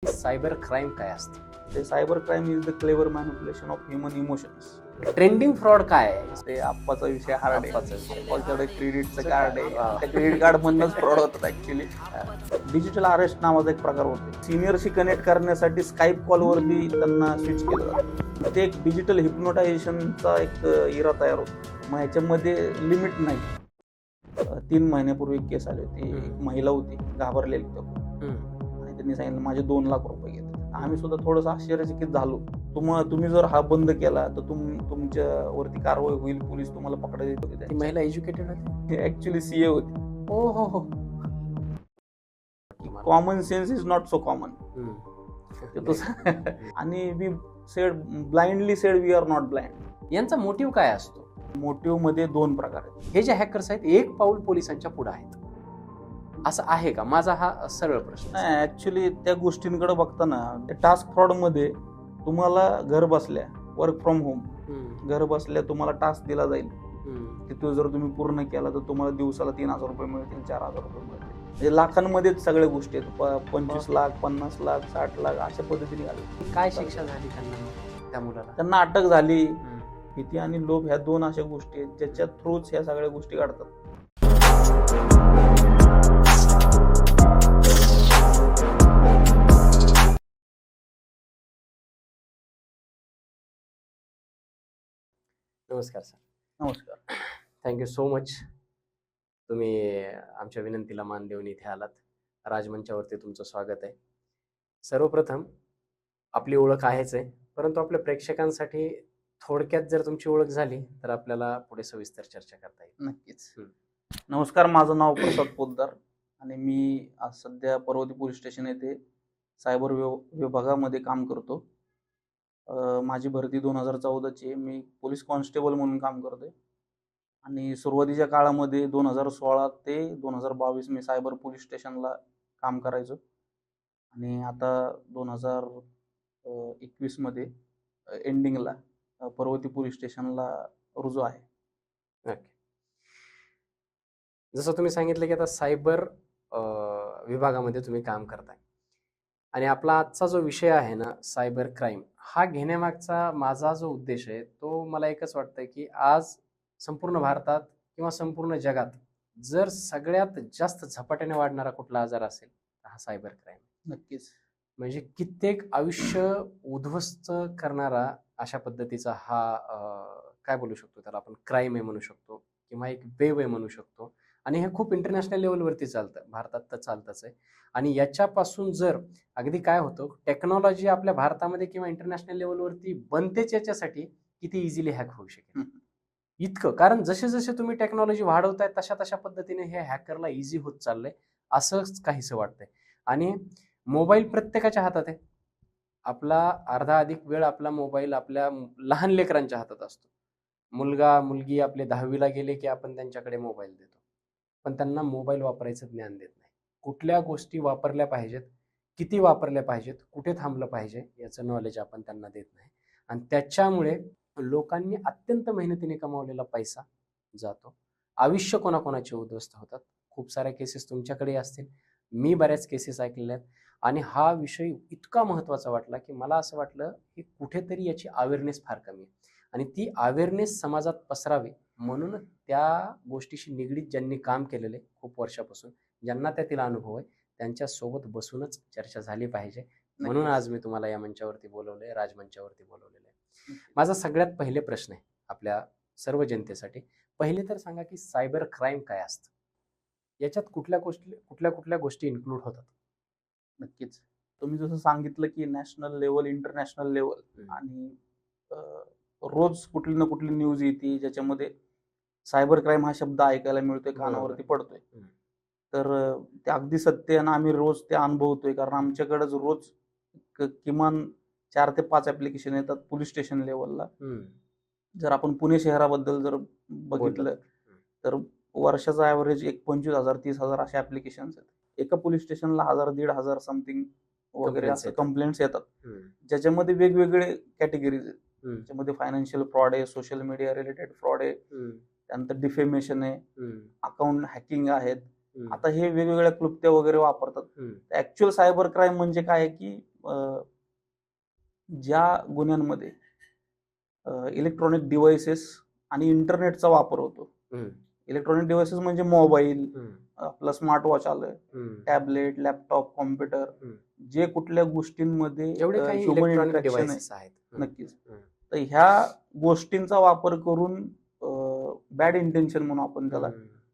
Cyber crime काय असते? ते cyber crime is the clever manipulation of human emotions. Trending fraud काय आहे? ते आप्पाचा विषय हार्ड आहे. आप्पाचा विषय. आप्पाच्याकडे क्रेडिटचं कार्ड आहे. हा. त्या क्रेडिट कार्ड मधनच फ्रॉड होतात ऍक्च्युली. डिजिटल अरेस्ट नावाचा एक प्रकार होतो. सिनियरशी कनेक्ट करण्यासाठी स्काईप कॉलवरती त्यांना स्विच केलं जातं. ते एक डिजिटल हिप्नोटायझेशनचा एक इरा तयार होतो. मग ह्याच्यामध्ये लिमिट नाही. 3 महिन्यापूर्वी एक केस आली होती. एक महिला होती, घाबरलेली आणि त्यांनी सांगितलं माझे 2 लाख रुपये घेतले. आम्ही सुद्धा थोडंसं आश्चर्यचकित झालो. तुम्ही जर हा बंद केला तर तुमच्यावरती कारवाई होईल, पोलीस तुम्हाला पकडायला ती येतील. महिला एज्युकेटेड होती? ऍक्च्युली सीए होती. हो हो हो. Common sense is not so common. आणि we said blindly said we are not blind. यांचा मोटिव्ह काय असतो? मोटिव्ह मध्ये 2 प्रकार आहेत. हे जे हॅकर्स आहेत एक पाऊल पोलिसांच्या पुढे आहेत, असं आहे का? माझा हा सरळ प्रश्न. नाही, ऍक्च्युली त्या गोष्टींकडे बघताना त्या टास्क फ्रॉड मध्ये तुम्हाला घर बसल्या वर्क फ्रॉम होम घर बसल्या तुम्हाला टास्क दिला जाईल की तो जर तुम्ही पूर्ण केला तर तुम्हाला दिवसाला 3,000 रुपये मिळतील, 4,000 रुपये मिळतील. म्हणजे लाखांमध्येच सगळ्या गोष्टी आहेत. 25 लाख, 50 लाख, 60 लाख अशा पद्धतीने आले. काय शिक्षा झाली त्यांना, त्या मुलाला? त्यांना अटक झाली. भीती आणि लोभ ह्या 2 अशा गोष्टी आहेत ज्याच्या थ्रूच ह्या सगळ्या गोष्टी घडतात. नमस्कार सर. नमस्कार. Thank you so much. तुम्ही आमच्या विनंतीला मान देऊन इथे आलात. राजमंचावरती तुमचं स्वागत आहे. सर्वप्रथम आपली ओळख आहेच आहे, परंतु आपल्या प्रेक्षकांसाठी थोडक्यात जर तुमची ओळख झाली तर आपल्याला पुढे सविस्तर चर्चा करता येईल. नक्कीच. नमस्कार, माझं नाव प्रसाद पोद्दार आणि मी आज सध्या पर्वती पोलीस स्टेशन येथे सायबर विभागामध्ये काम करतो. माझी भरती 2014ची आहे. मी पोलीस कॉन्स्टेबल म्हणून काम करतोय आणि सुरुवातीच्या काळामध्ये 2016 ते 2022 मी सायबर पोलीस स्टेशनला काम करायचो आणि आता 2021 मध्ये एंडिंगला पर्वती पोलीस स्टेशनला रुजू आहे. ओके. जसं तुम्ही सांगितलं की आता सायबर विभागामध्ये तुम्ही काम करताय आणि आपला आजचा जो विषय आहे ना, सायबर क्राईम, हा घेण्यामागचा माझा जो उद्देश आहे तो मला एकच वाटतं की आज संपूर्ण भारतात किंवा संपूर्ण जगात जर सगळ्यात जास्त झपाट्याने वाढणारा कुठला आजार असेल तर हा सायबर क्राईम. नक्कीच. म्हणजे कित्येक आयुष्य उद्ध्वस्त करणारा अशा पद्धतीचा हा काय बोलू शकतो त्याला आपण, क्राईम आहे म्हणू शकतो किंवा एक वेव आहे म्हणू शकतो. आणि हे खूप इंटरनॅशनल लेवलवरती चालतं, भारतात तर चालतंच आहे. आणि याच्यापासून जर अगदी काय होतं, टेक्नॉलॉजी आपल्या भारतामध्ये किंवा इंटरनॅशनल लेवलवरती बनतेच याच्यासाठी किती इझिली हॅक होऊ शकेल इतकं. कारण जसे जसे तुम्ही टेक्नॉलॉजी वाढवताय तशा तशा पद्धतीने हे हॅकरला इझी होत चाललंय, असंच काहीसं वाटतंय. आणि मोबाईल प्रत्येकाच्या हातात आहे. आपला अर्धा अधिक वेळ आपला मोबाईल आपल्या लहान लेकरांच्या हातात असतो. मुलगा मुलगी आपले 10वीला गेले की आपण त्यांच्याकडे मोबाईल देतो, पण त्यांना मोबाईल वापरायचं ज्ञान देत नाही. कुठल्या गोष्टी वापरल्या पाहिजेत, किती वापरल्या पाहिजेत, कुठे थांबलं पाहिजे याचं नॉलेज आपण त्यांना देत नाही. आणि त्याच्यामुळे लोकांनी अत्यंत मेहनतीने कमावलेला पैसा जातो. आयुष्य कोणाकोणाचे उद्ध्वस्त होतात. खूप साऱ्या केसेस तुमच्याकडे असतील, मी बऱ्याच केसेस ऐकलेल्या आहेत. आणि हा विषय इतका महत्त्वाचा वाटला की मला असं वाटलं की कुठेतरी याची अवेअरनेस फार कमी आहे आणि ती अवेअरनेस समाजात पसरावी म्हणून त्या गोष्टीशी निगडीत ज्यांनी काम केलेले खूप वर्षापासून, ज्यांना त्यातील अनुभव आहे, त्यांच्यासोबत बसूनच चर्चा झाली पाहिजे. म्हणून आज मी तुम्हाला या मंचावरती बोलवलंय, राजमंचावरती बोलवलेलं आहे. माझा सगळ्यात पहिले प्रश्न आहे आपल्या सर्व जनतेसाठी. पहिले तर सांगा की सायबर क्राईम काय असतं, याच्यात कुठल्या गोष्टी इन्क्लूड होतात? नक्कीच. तुम्ही जसं सांगितलं की नॅशनल लेवल, इंटरनॅशनल लेवल आणि रोज कुठली ना कुठली न्यूज येते ज्याच्यामध्ये सायबर क्राईम हा शब्द ऐकायला मिळतोय, कानावरती पडतोय. तर ते अगदी सत्य आणि आम्ही रोज ते अनुभवतोय, कारण आमच्याकडेच रोज किमान 4 ते 5 ऍप्लिकेशन येतात पोलीस स्टेशन लेवलला. जर आपण पुणे शहराबद्दल जर बघितलं तर वर्षाचा ऍव्हरेज 25,000 30,000 अशा ऍप्लिकेशन्स आहेत. एका पोलीस स्टेशनला 1,000-1,500 समथिंग वगैरे असं कंप्लेंट्स येतात, ज्याच्यामध्ये वेगवेगळे कॅटेगरीज आहेत. त्याच्यामध्ये फायनान्शियल फ्रॉड आहे, सोशल मीडिया रिलेटेड फ्रॉड आहे, त्यानंतर डिफेमेशन आहे, अकाउंट हॅकिंग आहेत, आता हे वेगवेगळ्या क्लुप्त्या वगैरे वापरतात. ऍक्च्युअल सायबर क्राईम म्हणजे काय आहे की ज्या गुन्ह्यांमध्ये इलेक्ट्रॉनिक डिव्हाइसेस आणि इंटरनेटचा वापर होतो. इलेक्ट्रॉनिक डिव्हाइसेस म्हणजे मोबाईल, आपलं स्मार्ट वॉच आलं, टॅबलेट, लॅपटॉप, कॉम्प्युटर, जे कुठल्या गोष्टींमध्ये जेवढे काही ह्युमन इलेक्ट्रॉनिक इंटरॅक्शन आहे, डिव्हाइसेस आहेत. नक्कीच. तर ह्या गोष्टींचा वापर करून बॅड इंटेन्शन म्हणून आपण त्याला,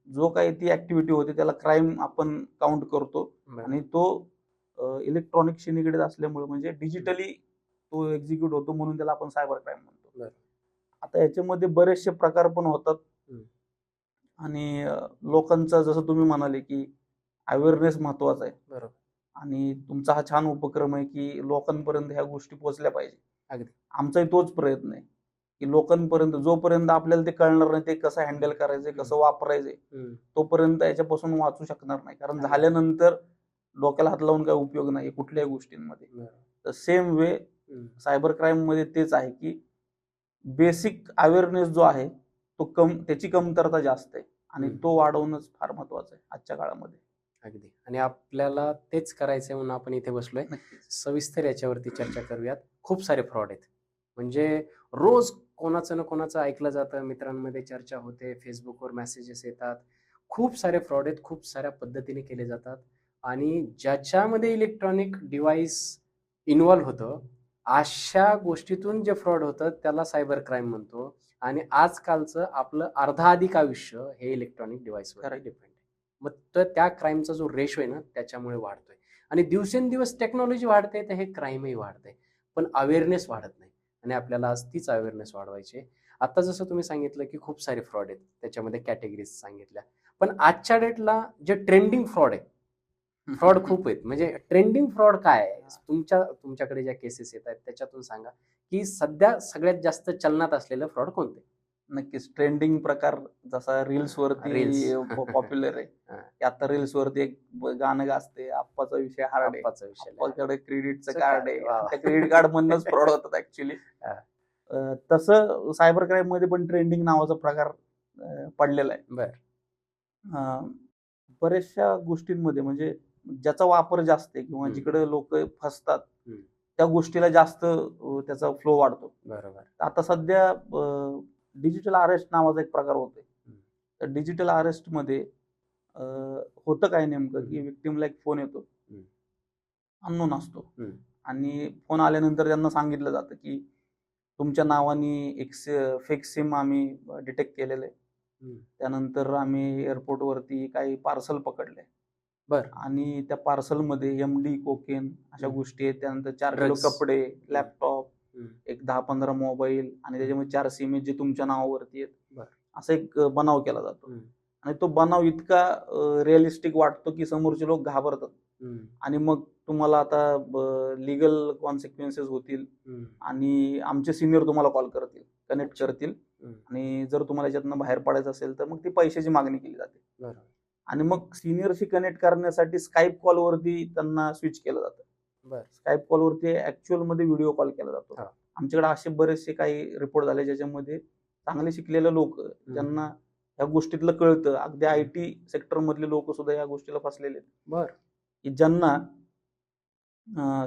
जो काही ती ऍक्टिव्हिटी होती त्याला क्राईम आपण काउंट करतो. आणि तो इलेक्ट्रॉनिकशी निगडीत असल्यामुळे म्हणजे डिजिटली तो एक्झिक्यूट होतो, म्हणून त्याला आपण सायबर क्राईम म्हणतो. आता याच्यामध्ये बरेचसे प्रकार पण होतात. आणि लोकांचा, जसं तुम्ही म्हणाले की अवेअरनेस महत्वाचा आहे. बरोबर. आणि तुमचा हा छान उपक्रम आहे की लोकांपर्यंत ह्या गोष्टी पोहोचल्या पाहिजे. अगदी. आमचाही तोच प्रयत्न आहे की लोकांपर्यंत, जोपर्यंत आपल्याला ते कळणार नाही ते कसं हँडल करायचंय, कसं वापरायचंय, तोपर्यंत याच्यापासून वाचू शकणार नाही. कारण झाल्यानंतर डोक्याला हात लावून काय उपयोग नाही कुठल्याही गोष्टींमध्ये. तर सेम वे सायबर क्राईम मध्ये तेच आहे की बेसिक अवेअरनेस जो आहे तो त्याची कमतरता जास्त आहे, आणि तो वाढवणंच फार महत्वाचं आहे आजच्या काळामध्ये. अगदी. आणि आपल्याला तेच करायचंय म्हणून आपण इथे बसलोय. सविस्तर याच्यावरती चर्चा करूयात. खूप सारे फ्रॉड आहेत, म्हणजे रोज कोणाचं ना कोणाचं ऐकलं जातं, मित्रांमध्ये चर्चा होते, फेसबुकवर मेसेजेस येतात. खूप सारे फ्रॉड आहेत, खूप साऱ्या पद्धतीने केले जातात. आणि ज्याच्यामध्ये इलेक्ट्रॉनिक डिव्हाइस इन्व्हॉल्व्ह होतं, अशा गोष्टीतून जे फ्रॉड होतं त्याला सायबर क्राईम म्हणतो. आणि आजकालचं आपलं अर्धाधिक आयुष्य हे इलेक्ट्रॉनिक डिव्हाइसवर डिपेंड आहे. मग तर त्या क्राईमचा जो रेशो आहे ना, त्याच्यामुळे वाढतोय. आणि दिवसेंदिवस टेक्नॉलॉजी वाढते तर हे क्राईमही वाढते, पण अवेअरनेस वाढत नाही. आणि आपल्याला आज तीच अवेअरनेस वाढवायची आहे. आता जसं तुम्ही सांगितलं की खूप सारे फ्रॉड आहेत, त्याच्यामध्ये कॅटेगरीज सांगितल्या. पण आजच्या डेटला जे ट्रेंडिंग फ्रॉड आहे, फ्रॉड खूप आहेत. म्हणजे ट्रेंडिंग फ्रॉड काय आहे? तुमच्याकडे ज्या केसेस येत आहेत त्याच्यातून सांगा की सध्या सगळ्यात जास्त चलनात असलेलं फ्रॉड कोणते? नक्कीच ट्रेंडिंग प्रकार जसा रील्स वरती पॉप्युलर आहे. आता रील्स वरती एक गाणं गाजते, आप्पाचा विषय हार्ड आहे, आप्पाकडे क्रेडिटचं कार्ड आहे, त्या क्रेडिट कार्ड मधनच फ्रॉड होतात ऍक्च्युली. तसं सायबर क्राईम मध्ये पण ट्रेंडिंग नावाचा प्रकार पडलेला आहे. बऱ्याचशा गोष्टींमध्ये म्हणजे ज्याचा वापर जास्त आहे किंवा जिकडे लोक फसतात त्या गोष्टीला जास्त त्याचा फ्लो वाढतो. बरोबर. आता सध्या डिजिटल अरेस्ट नावाचा एक प्रकार होतोय. तर डिजिटल अरेस्ट मध्ये होतं काय नेमकं की विक्टिमला एक फोन येतो, अननोन असतो, आणि फोन आल्यानंतर त्यांना सांगितलं जातं की तुमच्या नावाने एक फेक सिम आम्ही डिटेक्ट केलेलं आहे. त्यानंतर आम्ही एअरपोर्ट वरती काही पार्सल पकडले, आणि त्या पार्सल मध्ये MD कोकेन अशा गोष्टी आहेत. त्यानंतर 4 किलो कपडे, लॅपटॉप, एक 10-15 मोबाईल, आणि त्याच्यामध्ये 4 सिम जे तुमच्या नावावरती आहेत. असा एक बनाव केला जातो. आणि तो बनाव इतका रिअलिस्टिक वाटतो की समोरचे लोक घाबरतात. आणि मग तुम्हाला आता लिगल कॉन्सिक्वेन्सेस होतील, आणि आमचे सिनियर तुम्हाला कॉल करतील, कनेक्ट करतील, आणि जर तुम्हाला याच्यातनं बाहेर पडायचं असेल तर मग ती पैशाची मागणी केली जाते. आणि मग सिनियरशी कनेक्ट करण्यासाठी स्काईप कॉलवरती त्यांना स्विच केलं जातं. स्काईप कॉलवरती ऍक्च्युअल मध्ये व्हिडिओ कॉल केला जातो. आमच्याकडे असे बरेचसे काही रिपोर्ट झाले ज्याच्यामध्ये चांगले शिकलेले लोक, ज्यांना या गोष्टीतलं कळतं, अगदी IT सेक्टर मधले लोक सुद्धा या गोष्टीला फसलेले आहेत, की ज्यांना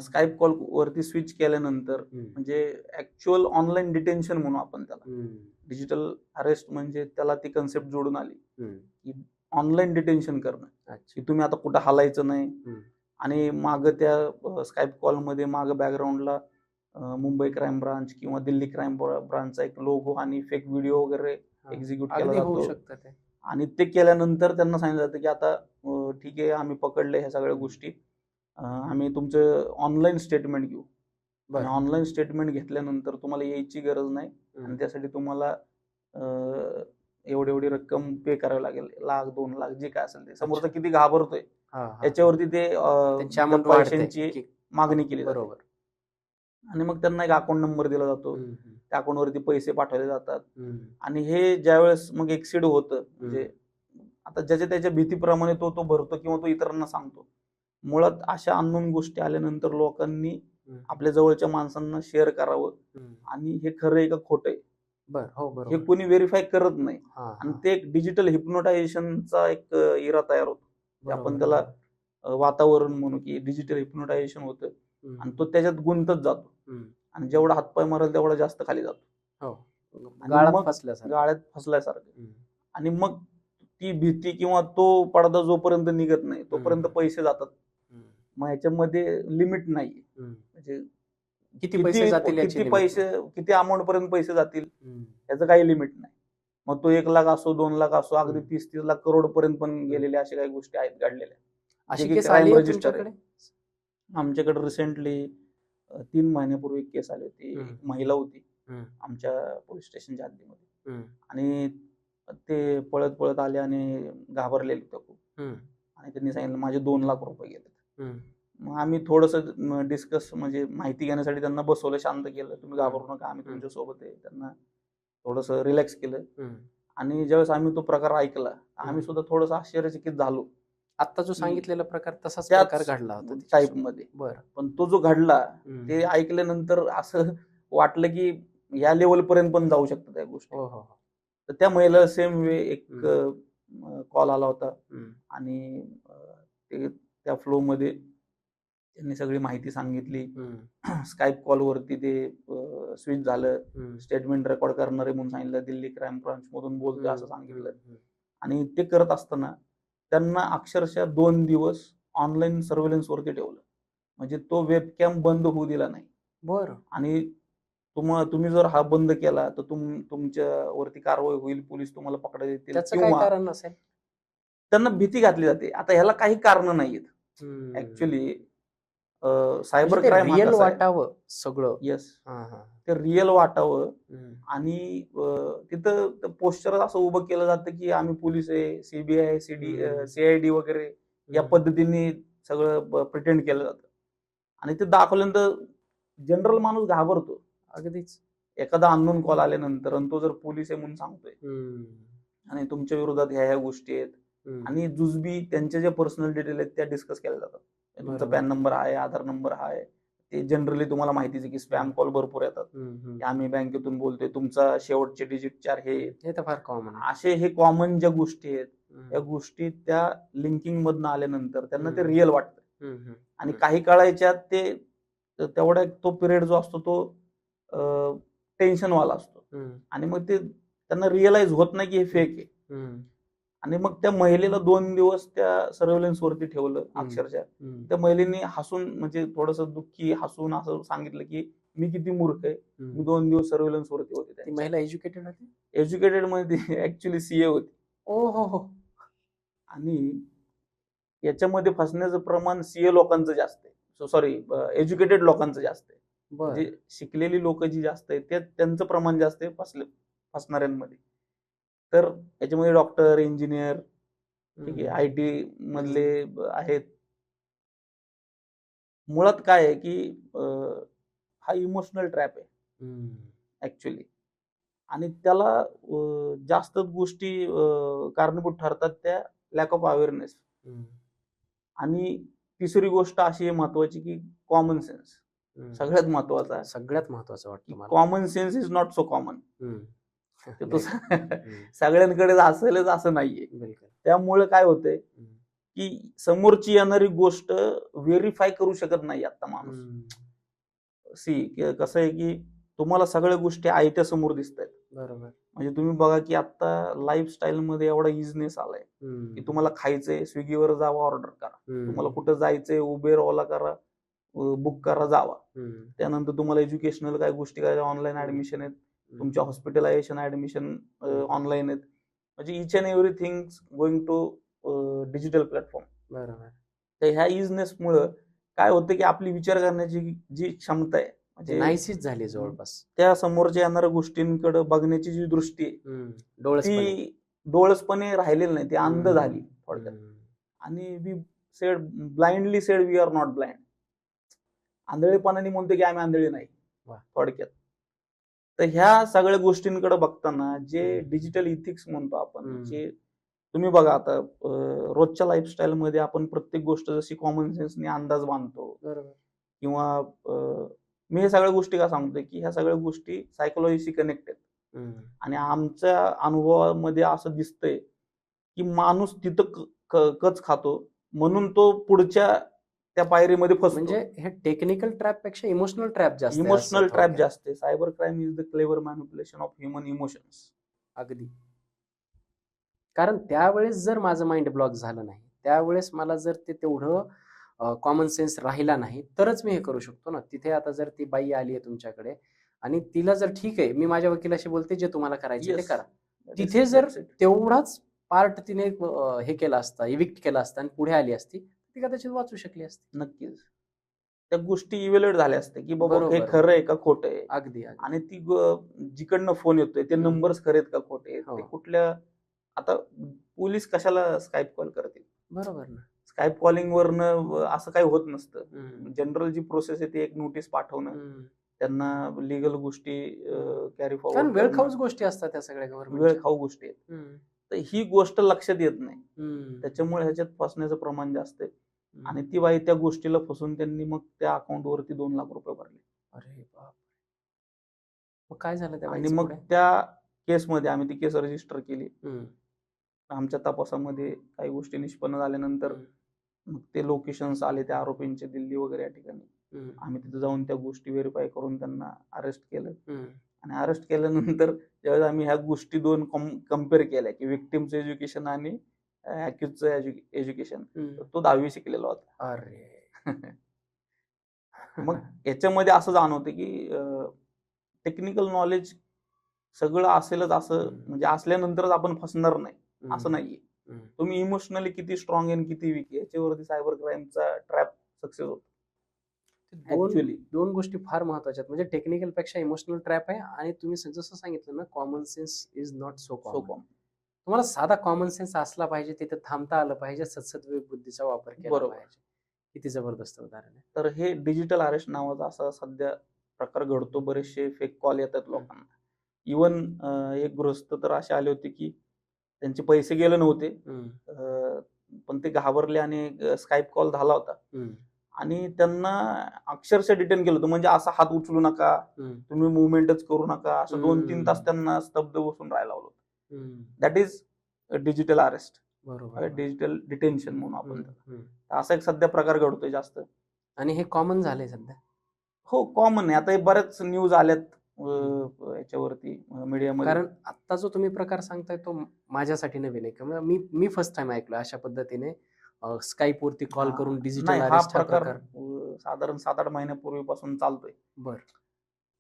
स्काईप कॉल वरती स्विच केल्यानंतर म्हणजे ऍक्च्युअल ऑनलाईन डिटेन्शन म्हणून आपण त्याला, डिजिटल अरेस्ट म्हणजे त्याला ती कन्सेप्ट जोडून आली की ऑनलाईन डिटेन्शन करणं, की तुम्ही आता कुठं हलायचं नाही. आणि माग त्या स्काईप कॉल मध्ये माग बॅकग्राऊंडला मुंबई क्राईम ब्रांच किंवा दिल्ली क्राईम ब्रांचचा एक लोगो आणि फेक व्हिडिओ वगैरे एक्झिक्यूट केला जातो. आणि ते केल्यानंतर त्यांना सांगितलं जातं की आता ठीक आहे, आम्ही पकडले ह्या सगळ्या गोष्टी, आम्ही तुमचं ऑनलाईन स्टेटमेंट घेऊ. आणि ऑनलाईन स्टेटमेंट घेतल्यानंतर तुम्हाला यायची गरज नाही, आणि त्यासाठी तुम्हाला एवढी रक्कम पे करावी लागेल, 1,00,000-2 लाख जे काय असेल ते. समोरचा किती घाबरतोय याच्यावरती ते पैशांची मागणी केली जाते. आणि मग त्यांना एक अकाउंट नंबर दिला जातो, त्या अकाउंटवरती पैसे पाठवले जातात. आणि हे ज्यावेळेस मग एक्सिड होतं, म्हणजे आता ज्याच्या त्याच्या भीतीप्रमाणे तो भरतो किंवा तो इतरांना सांगतो. मुळात अशा अननोन गोष्टी आल्यानंतर लोकांनी आपल्या जवळच्या माणसांना शेअर करावं, आणि हे खरं आहे का खोटं आहे हे कोणी व्हेरीफाय करत नाही. आणि ते एक डिजिटल हिप्नोटायझेशनचा एक इरा तयार होतो. आपण त्याला वातावरण म्हणू की डिजिटल हिप्नोटायझेशन होतं आणि तो त्याच्यात गुंतत जातो आणि जेवढा हातपाय मारेल तेवढा जास्त खाली जातो आणि गाळात मग फसल्यासारखं. गाळ्यात फसल्यासारखं. आणि मग ती भीती किंवा तो पडदा जोपर्यंत निघत नाही तोपर्यंत पैसे जातात. मग ह्याच्यामध्ये लिमिट नाहीये. म्हणजे किती पैसे जातील याची किती limit नाही. पैसे किती अमाऊंट पर्यंत पैसे जातील याचं काही लिमिट नाही. मग तो 1 लाख असो 2 लाख असो अगदी 30-30 लाख करोड पर्यंत पण गेलेले अशा काही गोष्टी आहेत घडलेल्या. अशी की केस crime आली आहे register आहे. तुमच्याकडे? आमच्याकडे रिसेंटली 3 महिन्यापूर्वी एक केस आली होती. एक महिला होती आमच्या पोलीस स्टेशनच्या हद्दीमध्ये आणि ते पळत पळत आले आणि घाबरलेले होते खूप आणि त्यांनी सांगितलं माझे 2 लाख रुपये गेले. मग आम्ही थोडंसं डिस्कस म्हणजे माहिती घेण्यासाठी त्यांना बसवलं, शांत केलं, तुम्ही घाबरू नका, आम्ही तुमच्या सोबत आहे. त्यांना थोडंसं रिलॅक्स केलं आणि ज्यावेळेस आम्ही तो प्रकार ऐकला आम्ही सुद्धा थोडंसं आश्चर्यचकित झालो. आता जो सांगितलेला प्रकार तसाच प्रकार घडला होता टाईप मध्ये. बरं. पण तो जो घडला ते ऐकल्यानंतर असं वाटलं की या लेवल पर्यंत पण जाऊ शकतात त्या गोष्टी. तर त्या महिला सेम वे एक कॉल आला होता आणि त्या फ्लो मध्ये त्यांनी सगळी माहिती सांगितली. स्काईप कॉलवरती ते स्विच झालं, स्टेटमेंट रेकॉर्ड करणारे म्हणून सांगितलं, दिल्ली क्राईम ब्रांच मधून बोलतोय असं सांगितलं. आणि ते करत असताना त्यांना अक्षरशः 2 दिवस ऑनलाईन सर्व्हेलन्स वरती ठेवलं. म्हणजे तो वेबकॅम बंद होऊ दिला नाही. बरं. आणि तुम्ही जर हा बंद केला तर तुमच्यावरती कारवाई होईल, पोलीस तुम्हाला पकडा देतील किंवा कारण नसेल. त्यांना भीती घातली जाते. आता ह्याला काही कारण नाहीत ऍक्च्युली. सायबर क्राईम रिअल वाटावं सगळं. येस, ते रिअल वाटावं आणि तिथं पोस्टर असं उभं केलं जातं की आम्ही पोलीस आहे, सीबीआय सीआयडी वगैरे या पद्धतीने सगळं प्रिटेंड केलं जातं आणि ते दाखवल्यानंतर जनरल माणूस घाबरतो. अगदीच. एखादा अननोन कॉल आल्यानंतर आणि तो जर पोलीस आहे म्हणून सांगतोय आणि तुमच्या विरोधात ह्या गोष्टी आहेत आणि जुजबी त्यांच्या ज्या पर्सनल डिटेल आहेत त्या डिस्कस केल्या जातात. तुमचा पॅन नंबर आहे, आधार नंबर आहे. ते जनरली तुम्हाला माहितीच आहे की स्पॅम कॉल भरपूर येतात. आम्ही बँकेतून बोलतोय, तुमचा शेवटचे डिजिट 4 हे तर फार कॉमन. असे हे कॉमन ज्या गोष्टी आहेत या गोष्टी त्या लिंकिंग मधनं आल्यानंतर त्यांना ते रिअल वाटतं आणि काही काळाच्या ते तेवढा तो पिरियड जो असतो तो टेन्शनवाला असतो आणि मग ते त्यांना रिअलाइज होत नाही की हे फेक आहे. आणि मग त्या महिलेला 2 दिवस त्या सर्व्हेलन्स वरती ठेवलं. अक्षरशः त्या महिलेने हसून म्हणजे थोडंसं दुःखी हसून असं सांगितलं की मी किती मूर्ख आहे, मी 2 दिवस सर्व्हेलन्स वरती होते. ती महिला एज्युकेटेड होती? एज्युकेटेड मध्ये ऍक्च्युली सीए होती. हो. आणि याच्यामध्ये फसण्याचं प्रमाण सीए लोकांचं जास्त आहे. सॉरी, एज्युकेटेड लोकांचं जास्त आहे. म्हणजे शिकलेली लोक जी जास्त आहेत त्यांचं प्रमाण जास्त आहे फसणाऱ्यांमध्ये. तर याच्यामध्ये डॉक्टर, इंजिनियर, ठीक आहे, आयटी मधले आहेत. मुळात काय आहे की हा इमोशनल ट्रॅप आहे ऍक्च्युली आणि त्याला जास्त गोष्टी कारणीभूत ठरतात त्या लॅक ऑफ अवेअरनेस. आणि तिसरी गोष्ट अशी आहे महत्वाची की कॉमन सेन्स. सगळ्यात महत्वाचं वाटतं common sense is not so common. सगळ्यांकडे असेलच असं नाहीये. त्यामुळे काय होतंय की समोरची येणारी गोष्ट व्हेरीफाय करू शकत नाही आता माणूस. कसं आहे की तुम्हाला सगळ्या गोष्टी आयत्या समोर दिसत आहेत. बरोबर. म्हणजे तुम्ही बघा की आता लाईफस्टाईल मध्ये एवढा इझनेस आलाय की तुम्हाला खायचंय, स्विगीवर जावा, ऑर्डर करा. तुम्हाला कुठं जायचंय, उबेर ओला करा, बुक करा, जावा. त्यानंतर तुम्हाला एज्युकेशनल काय गोष्टी करायच्या, ऑनलाईन ऍडमिशन आहेत, तुमच्या हॉस्पिटलायझेशन ऍडमिशन ऑनलाईन आहेत. म्हणजे each and everything going to digital platform. बरोबर. तर ह्या इझनेसमुळं काय होतं की आपली विचार करण्याची जी क्षमता आहे म्हणजे नाहीशीच झाली जवळपास. त्या समोरच्या येणाऱ्या गोष्टींकडे बघण्याची जी दृष्टी आहे ती डोळसपणे राहिलेली नाही, ती अंध झाली थोडक्यात. आणि we said blindly said we are not blind. आंधळेपणाने म्हणतो की आम्ही आंधळी नाही थोडक्यात. तर ह्या सगळ्या गोष्टींकडे बघताना जे डिजिटल इथिक्स म्हणतो आपण, जे तुम्ही बघा आता रोजच्या लाईफस्टाईल मध्ये आपण प्रत्येक गोष्ट जशी कॉमन सेन्सने अंदाज बांधतो किंवा मी हे सगळ्या गोष्टी का सांगतोय की ह्या सगळ्या गोष्टी सायकोलॉजीशी कनेक्टेड. आणि आमच्या अनुभवामध्ये असं दिसतंय की माणूस तिथं कच खातो म्हणून तो पुढच्या त्या पायरीमध्ये फसतो. म्हणजे हे टेक्निकल ट्रॅप पेक्षा इमोशनल ट्रॅप जास्त आहे इमोशनल असं ट्रॅप थोडक्यात. जास्त आहे. Cyber crime is the clever manipulation of human emotions. अगदी. कारण त्यावेळेस जर माझं माइंड ब्लॉक झालं नाही, त्यावेळेस मला जर ते तेवढं कॉमन सेन्स राहिला नाही, तरच मी हे करू शकतो ना. तिथे आता जर ती बाई आली आहे तुमच्याकडे आणि तिला जर ठीक आहे, मी माझ्या वकिलाशी बोलते, जे तुम्हाला करायचं ते करा. तिथे जर तेवढाच पार्ट तिने हे केला असता, इविक्ट केला असता आणि पुढे आली असती, ती कदाचित वाचू शकली असती. नक्कीच त्या गोष्टी इव्हॅल्युएट झाल्या असत्या की बाबा हे बरोबर. खरं आहे का खोटं आहे. अगदी, अगदी. आणि ती जिकडनं फोन येतोय ते नंबर्स खरे आहेत का खोटे आहेत, हो. ते कुठल्या. आता पोलीस कशाला स्काईप कॉल करतील. बरोबर ना. स्काईप कॉलिंग वरनं असं काही होत नसतं. हम्म. जनरल जी प्रोसेस आहे ती एक नोटीस पाठवणं, हम्म. त्यांना लिगल गोष्टी कॅरी कारण फॉरवर्ड वेळ खाऊच गोष्टी असतात त्या सगळ्या वेळ गव्हर्नमेंटच्या. खाऊ गोष्टी आहेत. तर ही गोष्ट लक्षात येत नाही, त्याच्यामुळे ह्याच्यात फसण्याचं प्रमाण जास्त आहे. आणि ती बाई त्या गोष्टीला फसून त्यांनी मग त्या अकाउंटवरती 2 लाख रुपये भरले. अरे बाप. मग काय झालं त्या आणि बाईचं मग पुढे? त्या केसमध्ये आम्ही ती केस रजिस्टर केली. हम्म. आमच्या तपासामध्ये काही गोष्टी निष्पन्न झाल्यानंतर मग ते लोकेशन्स आले त्या आरोपींचे, दिल्ली वगैरे या ठिकाणी. हम्म. आम्ही तिथे जाऊन त्या गोष्टी व्हेरीफाय करून त्यांना अरेस्ट केलं. हम्म. आणि अरेस्ट केल्यानंतर ज्यावेळेस आम्ही ह्या गोष्टी दोन कम्पेअर केल्या की विक्टिमचं एज्युकेशन आणि अॅक्युजचं एज्युकेशन, तो 10वी शिकलेला होता. अरे. मग याच्यामध्ये असं जाणवतं की टेक्निकल नॉलेज सगळं असेलच असं, म्हणजे असल्यानंतरच आपण फसणार नाही असं नाहीये. तुम्ही इमोशनली किती स्ट्रॉंग आहे किती वीक आहे याच्यावरती सायबर क्राईमचा ट्रॅप सक्सेस होतो. ऍक्च्युअली दोन गोष्टी फार महत्वाच्या आहेत. म्हणजे टेक्निकल पेक्षा इमोशनल ट्रॅप आहे आणि तुम्ही जसं सांगितलं ना, common sense is not so common. तुम्हाला साधा कॉमन सेन्स असला पाहिजे, तिथे थांबता आलं पाहिजे, सद्सद्विवेक बुद्धीचा वापर केला पाहिजे. किती जबरदस्त उदाहरण आहे. तर हे डिजिटल अरेस्ट नावाचा असा सध्या प्रकार घडतो. बरेचसे फेक कॉल येतात लोकांना. इवन एक गृहस्थ तर असे आले होते की त्यांचे पैसे गेले नव्हते, पण ते घाबरले आणि स्काईप कॉल झाला होता आणि त्यांना अक्षरशः डिटेन केलं होतं. म्हणजे असा हात उचलू नका, तुम्ही मुवमेंटच करू नका, असं 2-3 तास त्यांना स्तब्ध बसून राहायला लावलं होतं. That is digital arrest, digital detention म्हणून आपण. असा एक सध्या प्रकार घडतोय जास्त आणि हे कॉमन झालंय सध्या. हो, कॉमन आहे. आता हे बऱ्याच न्यूज आल्यात याच्यावरती मीडियामध्ये. कारण आता जो तुम्ही प्रकार सांगताय तो माझ्यासाठी नवीन आहे, किंवा मी फर्स्ट टाइम ऐकलो अशा पद्धतीने स्काईप वरती कॉल करून डिजिटल अरेस्ट. हा प्रकार साधारण 7-8 महिन्यापूर्वीपासून चालतोय. बर.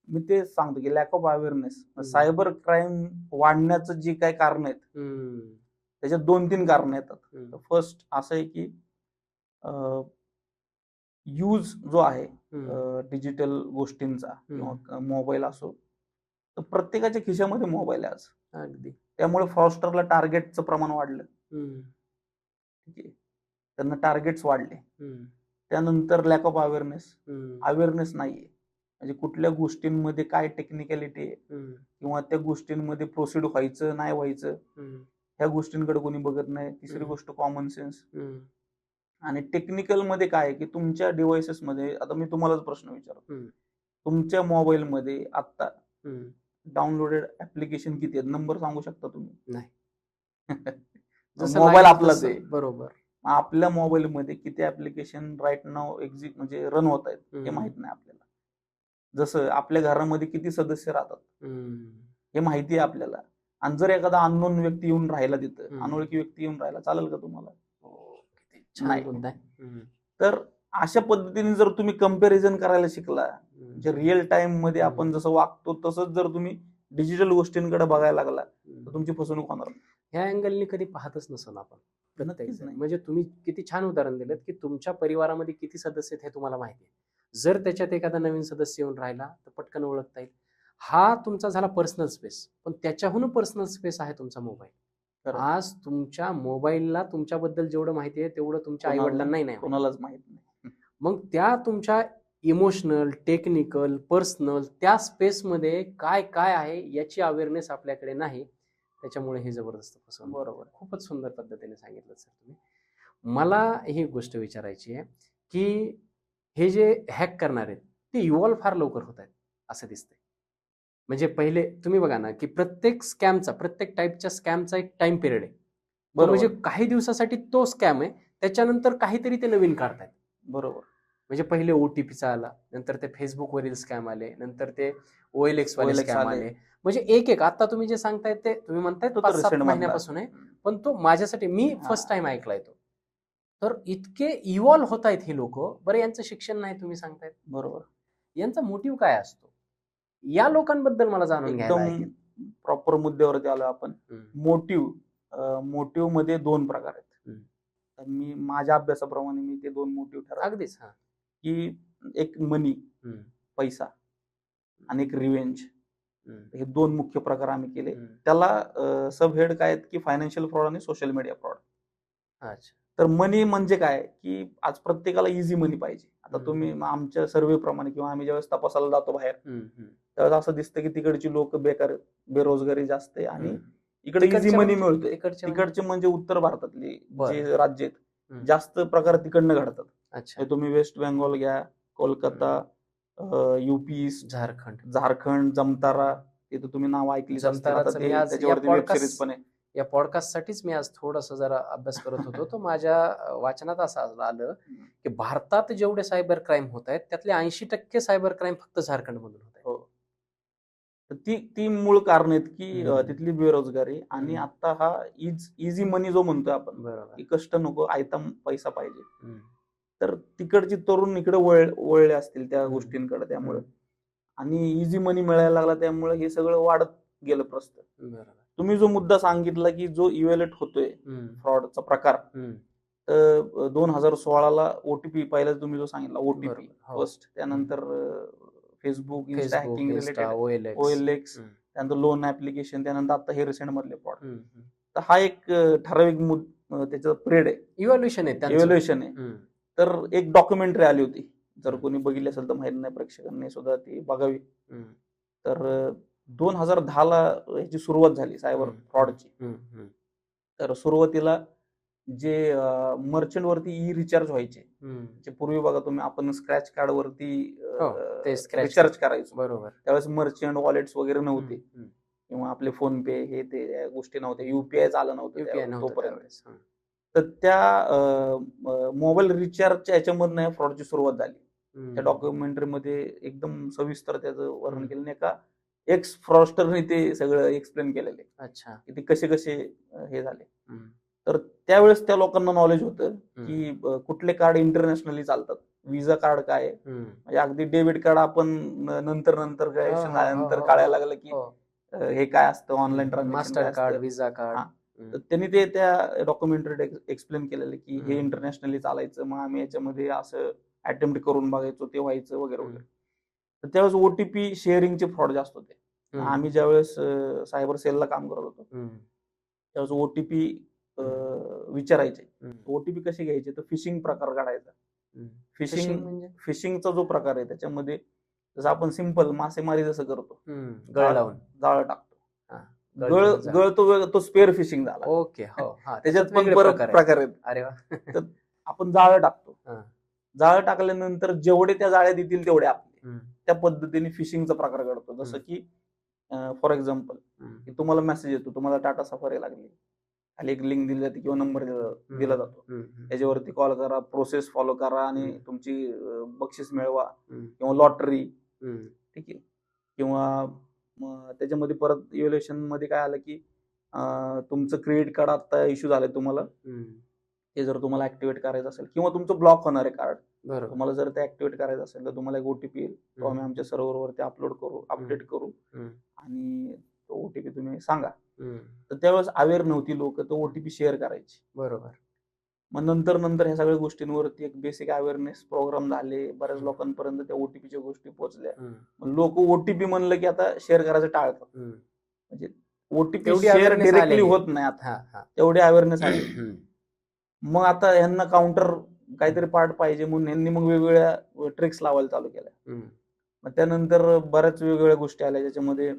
मी ते सांगतो की lack of awareness. Cyber crime वाढण्याचं जे काही कारण आहेत त्याच्यात 2-3 कारण येतात. फर्स्ट असं आहे की यूज जो आहे डिजिटल गोष्टींचा, किंवा मोबाईल असो, तर प्रत्येकाच्या खिशामध्ये मोबाईल आहे आज. अगदी. त्यामुळे फ्रॉस्टरला टार्गेटचं प्रमाण वाढलं. ठीक आहे, त्यांना टार्गेट्स वाढले. त्यानंतर लॅक ऑफ अवेअरनेस नाहीये. म्हणजे कुठल्या गोष्टींमध्ये काय टेक्निकॅलिटी आहे किंवा त्या गोष्टींमध्ये प्रोसीड व्हायचं नाही व्हायचं ह्या गोष्टींकडे कोणी बघत नाही. तिसरी गोष्ट कॉमन सेन्स. आणि टेक्निकल मध्ये काय की तुमच्या डिव्हाइसेस मध्ये, आता मी तुम्हालाच प्रश्न विचारतो, तुमच्या मोबाईल मध्ये आता डाउनलोडेड ऍप्लिकेशन किती आहेत? नंबर सांगू शकता तुम्ही? नाही. मोबाईल आपलाच आहे. बरोबर. आपल्या मोबाईल मध्ये किती ऍप्लिकेशन राईट नाव म्हणजे रन होत आहेत हे माहित नाही आपल्याला. जसं आपल्या घरामध्ये किती सदस्य राहतात हे माहिती आहे आपल्याला. आणि जर एखादा अननोन व्यक्ती येऊन राहिला तिथं, अनोळखी व्यक्ती येऊन राहिला, चालेल का तुम्हाला? नाही. तर अशा पद्धतीने जर तुम्ही कंपॅरिझन करायला शिकला, जे रिअल टाइम मध्ये आपण जसं वागतो तसंच जर तुम्ही डिजिटल गोष्टींकडे बघायला लागला तर तुमची फसवणूक होणार. ह्या अँगलनी कधी पाहतच नसतो आपण. म्हणजे तुम्ही किती छान उदाहरण दिलं की तुमच्या परिवारामध्ये किती सदस्य आहेत हे तुम्हाला माहिती आहे. जर त्याच्यात एखादा नवीन सदस्य येऊन राहिला तर पटकन ओळखता येईल. हा तुमचा झाला पर्सनल स्पेस, पण त्याच्याहून पर्सनल स्पेस आहे तुमचा मोबाईल. आज तुमच्या मोबाईलला तुमच्याबद्दल जेवढं माहिती आहे तेवढं तुमच्या आई वडिलांनाही नाही, कोणालाच माहित नाही. मग त्या तुमच्या इमोशनल, टेक्निकल, पर्सनल त्या स्पेसमध्ये काय काय आहे याची अवेअरनेस आपल्याकडे नाही. त्याच्यामुळे हे जबरदस्त फसवणूक. बरोबर. खूपच सुंदर पद्धतीने सांगितलं सर तुम्ही. मला ही गोष्ट विचारायची आहे की हे जे हॅक करणार आहेत ते इव्हॉल्व फार लवकर होत आहेत असं दिसतंय. म्हणजे पहिले तुम्ही बघा ना की प्रत्येक टाईपच्या स्कॅमचा एक टाइम पिरियड आहे. म्हणजे काही दिवसासाठी तो स्कॅम आहे, त्याच्यानंतर काहीतरी ते नवीन काढतायत. बरोबर. म्हणजे पहिले OTPचा आला, नंतर ते फेसबुकवरील स्कॅम आले, नंतर ते OLX वाले OLX स्कॅम आले. आले. म्हणजे एक आता तुम्ही जे सांगतायत ते तुम्ही म्हणतायत तो तर 5-7 recent मधला. महिन्यापासून आहे. पण तो माझ्यासाठी मी हा. फर्स्ट टाइम ऐकलाय तो. तर इतके इव्हॉल्व्ह होत आहेत हे लोक. बरं, यांचं शिक्षण नाही तुम्ही सांगतायत. बरोबर. यांचा मोटिव्ह काय असतो? या लोकांबद्दल मला जाणून घ्यायला एकदम ऐकेल. प्रॉपर मुद्द्यावरती आलो आपण. मोटिव्ह मध्ये 2 प्रकार आहेत. तर मी माझ्या अभ्यासाप्रमाणे मी ते 2 मोटिव्ह ठरवतो. अगदीच. हा. की एक मनी, पैसा आणि एक रिव्हेंज. हे 2 मुख्य प्रकार आम्ही केले. त्याला सब हेड काय आहेत की फायनान्शियल फ्रॉड आणि सोशल मीडिया फ्रॉड. अच्छा. तर मनी म्हणजे काय की आज प्रत्येकाला इझी मनी पाहिजे. आता तुम्ही आमच्या सर्वे प्रमाणे किंवा आम्ही ज्यावेळेस तपासायला जातो बाहेर, त्यावेळेस असं दिसतं की तिकडची लोक बेरोजगारी जास्त आहे आणि इकडे इझी तिकडचे मनी म्हणजे- मिळतोय. तिकडचे तिकडचे म्हणजे उत्तर भारतातली बरं. जे राज्य आहेत जास्त प्रकार तिकडनं घडतात. अच्छा. म्हणजे तुम्ही वेस्ट बेंगॉल घ्या, कोलकाता, UP, झारखंड, जमतारा, तिथं तुम्ही नाव ऐकलीच असतील. आता जमताराचं मी आज त्याच्यावरती वेब सिरीज पण आहे. या पॉडकास्टसाठीच मी आज थोडंसं जरा अभ्यास करत होतो. तर माझ्या वाचनात असं आलं की भारतात जेवढे सायबर क्राईम होत आहेत त्यातले 80% सायबर क्राईम फक्त झारखंडमधून होत आहेत. हो. तर ती मूळ कारण आहेत की तिथली बेरोजगारी आणि आता हा इझी मनी जो म्हणतोय आपण, बरोबर. की कष्ट नको, आयता पैसा पाहिजे. तर तिकडची तरुण इकडे वळले असतील त्या गोष्टींकडे. त्यामुळे आणि इझी मनी मिळायला लागला, त्यामुळे हे सगळं वाढत गेलं प्रस्त. तुम्ही जो मुद्दा सांगितला की जो इव्हॅल्युएट होतोय फ्रॉडचा प्रकार, तर 2016ला OTP पहिला तुम्ही जो सांगितला OTP फर्स्ट, त्यानंतर Facebook, Insta hacking related, OLX, त्यानंतर लोन ऍप्लिकेशन, त्यानंतर आता हे रिसेंट मधले फ्रॉड. तर हा एक ठराविक त्याचं पिरियड आहे, इव्हॅल्युएशन आहे. तर एक डॉक्युमेंटरी आली होती, जर कोणी बघितली असेल तर माहिती नाही, प्रेक्षकांनी सुद्धा ती बघावी. तर 2010ला ह्याची सुरुवात झाली सायबर फ्रॉडची. तर सुरुवातीला जे मर्चंट वरती रिचार्ज व्हायचे, जे पूर्वी बघा तुम्ही आपण स्क्रॅच कार्ड वरती रिचार्ज करायचो. बरोबर. त्यावेळेस मर्चंट वॉलेट्स वगैरे नव्हते किंवा आपले फोन पे हे ते गोष्टी नव्हत्या, UPI आलं नव्हतं तोपर्यंत. तर त्या मोबाईल रिचार्जच्या याच्यामधनं फ्रॉडची सुरुवात झाली. त्या डॉक्युमेंटरी मध्ये एकदम सविस्तर त्याचं वर्णन केलं, एका एक्स फ्रॉडस्टरने ते सगळं एक्सप्लेन केलेलं आहे. अच्छा. की ते कसे कसे हे झाले. तर त्यावेळेस त्या लोकांना नॉलेज होतं की कुठले कार्ड इंटरनॅशनली चालतात. विजा कार्ड काय आहे, म्हणजे अगदी डेबिट कार्ड आपण नंतर ग्रॅज्युएशन झाल्यानंतर कळायला लागलं की हे काय असतं, ऑनलाईन ट्रान्झॅक्शन, मास्टर कार्ड, विजा कार्ड. तर त्यांनी ते त्या डॉक्युमेंटरीत एक्सप्लेन केलेलं की हे इंटरनॅशनली चालायचं, मग आम्ही याच्यामध्ये असं अटेम्प्ट करून बघायचो, ते व्हायचं वगैरे वगैरे. तर त्यावेळेस OTP शेअरिंगचे फ्रॉड जास्त होते. आम्ही ज्यावेळेस सायबर सेलला काम करत होतो त्यावेळेस OTP विचारायचे. OTP कसे घ्यायचे, तर फिशिंग प्रकार काढायचा. फिशिंगचा जो प्रकार आहे त्याच्यामध्ये जसं आपण सिंपल मासेमारी जसं करतो, जाळ टाकतो, गळ तो स्पेअर फिशिंग झाला. ओके. त्याच्यात पण परत प्रकार आहेत. अरे वा. तर आपण जाळ टाकतो, जाळ टाकल्यानंतर जेवढे त्या जाळ्यात येतील तेवढे आपले, त्या पद्धतीने फिशिंगचा प्रकार घडतो. जसं की फॉर एक्झाम्पल तुम्हाला मेसेज येतो, तुम्हाला टाटा सफारी लागली, खाली एक लिंक दिली जाते किंवा नंबर दिला जातो, त्याच्यावरती कॉल करा, प्रोसेस फॉलो करा आणि तुमची बक्षीस मिळवा किंवा लॉटरी. ठीक आहे. किंवा त्याच्यामध्ये परत इव्हॅल्युएशन मध्ये काय आलं की तुमचं क्रेडिट कार्ड आता इश्यू झालंय तुम्हाला, ते जर तुम्हाला ऍक्टिव्हेट करायचं असेल किंवा तुमचं ब्लॉक होणार आहे कार्ड, तुम्हाला जर ते ऍक्टिव्हेट करायचं असेल तर तुम्हाला एक OTP येईल, तो आम्ही आमच्या सर्व्हरवरती अपडेट करू आणि तो OTP तुम्ही सांगा. तर त्यावेळेस अवेअर नव्हती लोक, तर OTP शेअर करायची. बरोबर. मग नंतर ह्या सगळ्या गोष्टींवरती एक बेसिक अवेअरनेस प्रोग्राम झाले, बऱ्याच लोकांपर्यंत त्या OTPच्या गोष्टी पोहोचल्या. लोक OTP म्हणलं की आता शेअर करायचं टाळतात, म्हणजे OTP शेअर डिरेक्टली होत नाही आता, तेवढी अवेअरनेस आली. मग आता यांना काउंटर काहीतरी पार्ट पाहिजे म्हणून यांनी मग वेगवेगळ्या ट्रिक्स लावायला चालू केल्या. मग त्यानंतर बऱ्याच वेगवेगळ्या गोष्टी आल्या, ज्याच्यामध्ये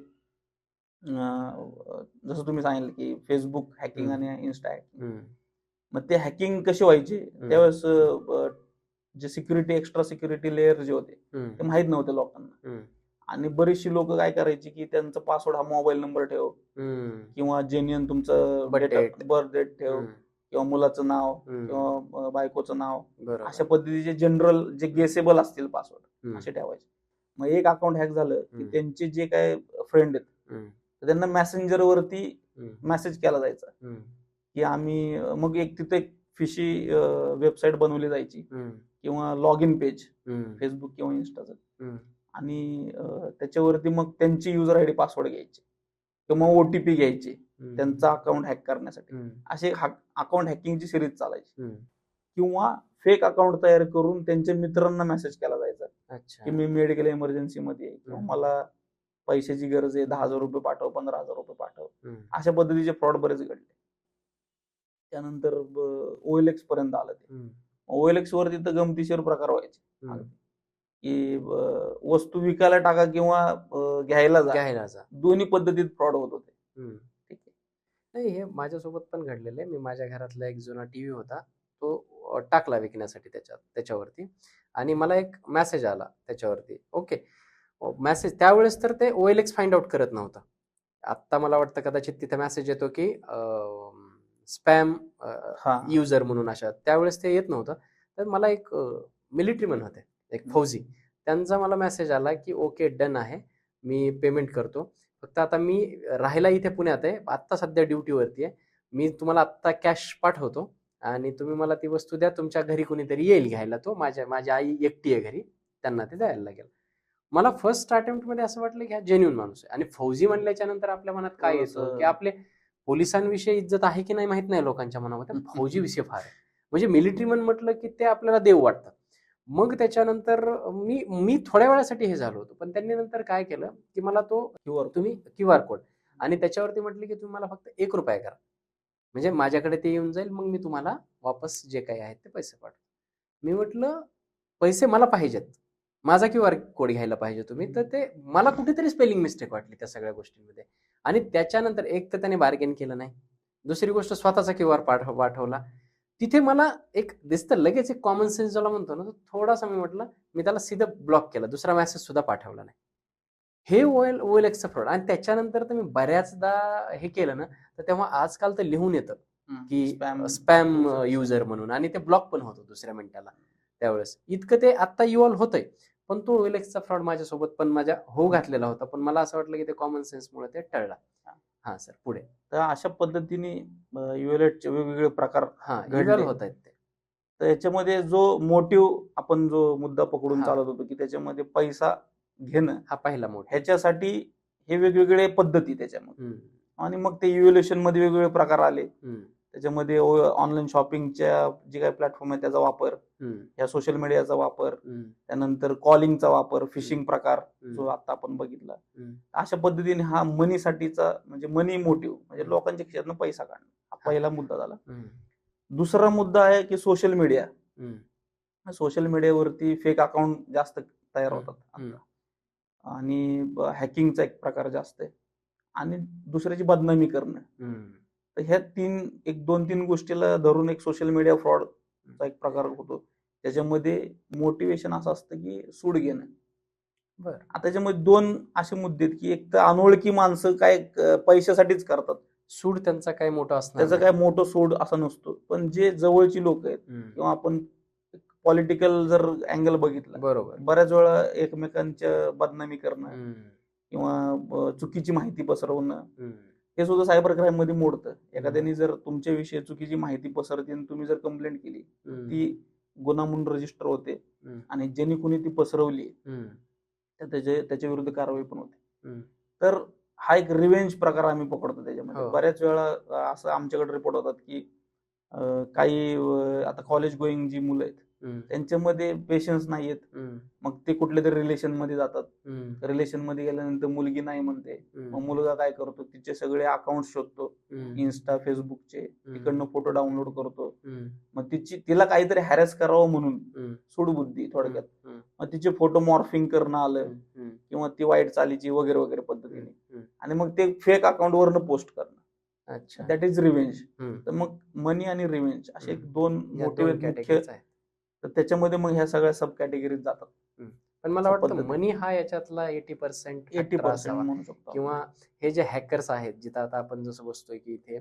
जसं तुम्ही सांगितलं की फेसबुक हॅकिंग आणि इन्स्टा हॅकिंग. मग ते हॅकिंग कसे व्हायचे, त्यावेळेस जे सिक्युरिटी, एक्स्ट्रा सिक्युरिटी लेअर जे होते ते माहित नव्हते लोकांना. आणि बरीचशी लोक काय करायची की त्यांचा पासवर्ड हा मोबाईल नंबर ठेव किंवा जेन्युइन तुमचं बर्थ डेट ठेव किंवा मुलाचं नाव हम्म. किंवा बायकोचं नाव, बरोबर. अशा पद्धतीचे जनरल जे गेसेबल असतील पासवर्ड हम्म. असे ठेवायचे. मग एक अकाउंट हॅक झालं की हम्म. त्यांचे जे काय फ्रेंड आहेत हम्म. तर त्यांना मेसेंजर वरती हम्म. मेसेज केला जायचा हम्म. की आम्ही, मग एक तिथे एक फिशी वेबसाईट बनवली जायची हम्म. किंवा लॉग इन पेज हम्म. फेसबुक किंवा इन्स्टाचं, हम्म. आणि त्याच्यावरती मग त्यांची युजर आयडी पासवर्ड घ्यायचे किंवा ओटीपी घ्यायचे हम्म. त्यांचा अकाउंट हॅक करण्यासाठी. हम्म. असे अकाउंट हॅकिंगची सिरीज चालायची. हम्म. किंवा फेक अकाउंट तयार करून त्यांच्या मित्रांना मेसेज केला जायचा अच्छा. की मी मेडिकल इमर्जन्सी मध्ये आहे किंवा हम्म. मला पैशाची गरज आहे, 10,000 रुपये पाठव, 15,000 रुपये पाठव. हम्म. अशा पद्धतीचे फ्रॉड बरेच घडले. त्यानंतर OLX पर्यंत आलं ते. हम्म. OLX वरती तर गमतीशीर प्रकार व्हायचे हम्म. की वस्तू विकायला टाका किंवा घ्यायला जा, घ्यायला जा. दोन्ही पद्धतीत फ्रॉड होत होते. हम्म. ठीक आहे. नाही, हे माझ्यासोबत पण घडलेलं आहे. मी माझ्या घरातला एक जुना टीव्ही होता तो टाकला विकण्यासाठी त्याच्यावरती, आणि मला एक मेसेज आला त्याच्यावरती. ओके, मेसेज त्यावेळेस तर ते OLX फाइंड आउट करत नव्हतं. आत्ता मला वाटतं कदाचित तिथे मेसेज येतो की स्पॅम हा. युजर म्हणून, अशा त्यावेळेस ते येत नव्हतं. तर मला एक मिलिटरीमन होते, एक फौजी, त्यांचा मला मेसेज आला की ओके डन आहे, मी पेमेंट करतो, फक्त आता मी राहायला इथे पुण्यात आहे, आत्ता सध्या ड्युटीवरती आहे, मी तुम्हाला आत्ता कॅश पाठवतो आणि तुम्ही मला ती वस्तू द्या, तुमच्या घरी कोणीतरी येईल घ्यायला, तो माझी आई एकटी आहे घरी, त्यांना ते द्यायला लागेल. मला फर्स्ट अटेम्प्ट मध्ये असं वाटलं की हा जेन्युइन माणूस आहे. आणि फौजी म्हणल्याच्या नंतर आपल्या मनात काय येतं की आपले पोलिसांविषयी इज्जत आहे की नाही माहित नाही लोकांच्या मनामध्ये, फौजीविषयी फार आहे. म्हणजे मिलिटरीमन म्हटलं की ते आपल्याला देव वाटतात. मग त्याच्यानंतर मी थोड्या वेळासाठी हे झालो होतो, पण त्यांनी नंतर काय केलं की मला तो तुम्ही QR कोड, आणि त्याच्यावरती म्हटले की तुम्ही मला फक्त ₹1 करा, म्हणजे माझ्याकडे ते येऊन जाईल, मग मी तुम्हाला वापस जे काही आहेत ते पैसे पाठवतो. मी म्हटलं पैसे मला पाहिजेत, माझा QR कोड घ्यायला पाहिजे तुम्ही. तर ते मला कुठेतरी स्पेलिंग मिस्टेक वाटली त्या सगळ्या गोष्टींमध्ये. आणि त्याच्यानंतर एक तर त्याने बार्गेन केलं नाही, दुसरी गोष्ट स्वतःचा QR पाठवला. तिथे मला एक दिसतं लगेच, एक कॉमन सेन्स ज्याला म्हणतो ना, तो थोडासा मी म्हटलं, मी त्याला सीधं ब्लॉक केला, दुसरा मेसेज सुद्धा पाठवला नाही. हे OLXचं फ्रॉड. आणि त्याच्यानंतर तर मी बऱ्याचदा हे केलं ना, तर तेव्हा आजकाल तर लिहून येतं की स्पॅम युजर म्हणून, आणि ते ब्लॉक पण होतं दुसऱ्या मिनिटाला. त्यावेळेस इतकं ते आता इव्हॉल्व्ह होतंय, पण तो OLXचा फ्रॉड माझ्यासोबत पण माझ्या घातलेला होता, पण मला असं वाटलं की ते कॉमन सेन्समुळे ते टळला. हा सर, पुढे. तर अशा पद्धतीने युएलएटचे वेगवेगळे प्रकार इव्हॉल्व्ह होत आहेत ते. तर याच्यामध्ये जो मोटिव्ह आपण जो मुद्दा पकडून हा. चालत होतो की त्याच्यामध्ये पैसा घेणं, हा पहिला मोठा. ह्याच्यासाठी हे वेगवेगळे पद्धती त्याच्यामध्ये, हम्म. आणि मग ते इव्हॅल्युएशन मध्ये वेगवेगळे प्रकार आले. हम्म. त्याच्यामध्ये ऑनलाईन शॉपिंगच्या जे काही प्लॅटफॉर्म आहे त्याचा वापर, हम्म. या सोशल मीडियाचा वापर, हम्म. त्यानंतर कॉलिंगचा वापर, फिशिंग प्रकार जो आता आपण बघितला. हम्म. अशा पद्धतीने हा मनीसाठीचा, म्हणजे मनी मोटिव्ह, म्हणजे लोकांच्या खिशातनं पैसा काढणं, हा पहिला मुद्दा झाला. दुसरा मुद्दा आहे की सोशल मीडिया. सोशल मीडियावरती फेक अकाउंट जास्त तयार होतात आता, आणि हॅकिंगचा एक प्रकार जास्त आहे, आणि दुसऱ्याची बदनामी करणं. तर ह्या दोन तीन गोष्टीला धरून एक सोशल मीडिया फ्रॉडचा एक प्रकार होतो. त्याच्यामध्ये मोटिवेशन असं असतं की सूड घेणं. बरं. आता त्याच्यामध्ये दोन असे मुद्दे आहेत की एक तर अनोळखी माणसं काय पैशासाठीच करतात. सूड त्यांचा काय मोठा असणार, त्याचा काय मोठं सूड असा नसतो, पण जे जवळची लोक आहेत किंवा आपण पॉलिटिकल जर अँगल बघितला, बरोबर, बऱ्याच वेळा एकमेकांच्या बदनामी करणं किंवा चुकीची माहिती पसरवणं, हे सुद्धा सायबर क्राईम मध्ये मोडतं. एखाद्याने जर तुमच्याविषयी चुकीची माहिती पसरते आणि तुम्ही जर कंप्लेंट केली, ती गुन्हा म्हणून रजिस्टर होते, आणि ज्यांनी कुणी ती पसरवली त्याच्या विरुद्ध कारवाई पण होते. तर हा एक रिव्हेंज प्रकार आम्ही पकडतो त्याच्यामध्ये. बऱ्याच वेळा असं आमच्याकडे रिपोर्ट होतात की काही आता कॉलेज गोईंग जी मुलं आहेत त्यांच्यामध्ये पेशन्स नाहीयेत, मग ते कुठल्या तरी रिलेशन मध्ये जातात. रिलेशन मध्ये गेल्यानंतर मुलगी नाही म्हणते, मग मुलगा काय करतो, तिचे सगळे अकाउंट शोधतो, इन्स्टा फेसबुकचे, तिकडनं फोटो डाउनलोड करतो, मग तिला काहीतरी हॅरेस करावं म्हणून सूडबुद्धी थोडक्यात, मग तिचे फोटो मॉर्फिंग करणं आलं किंवा ती वाईट चालीची वगैरे वगैरे पद्धतीने, आणि मग ते फेक अकाउंट वरनं पोस्ट करणं. अच्छा, दॅट इज रिव्हेंज. तर मग मनी आणि रिव्हेंज असे एक दोन मोठे मुख्य, तर त्याच्यामध्ये मग ह्या सगळ्या सब कॅटेगरीज जातात. पण मला वाटतं मनी हा याच्यातला 80% म्हणू शकतो. किंवा हे जे हॅकर्स आहेत, जिथं आता आपण जसं बसतोय की इथे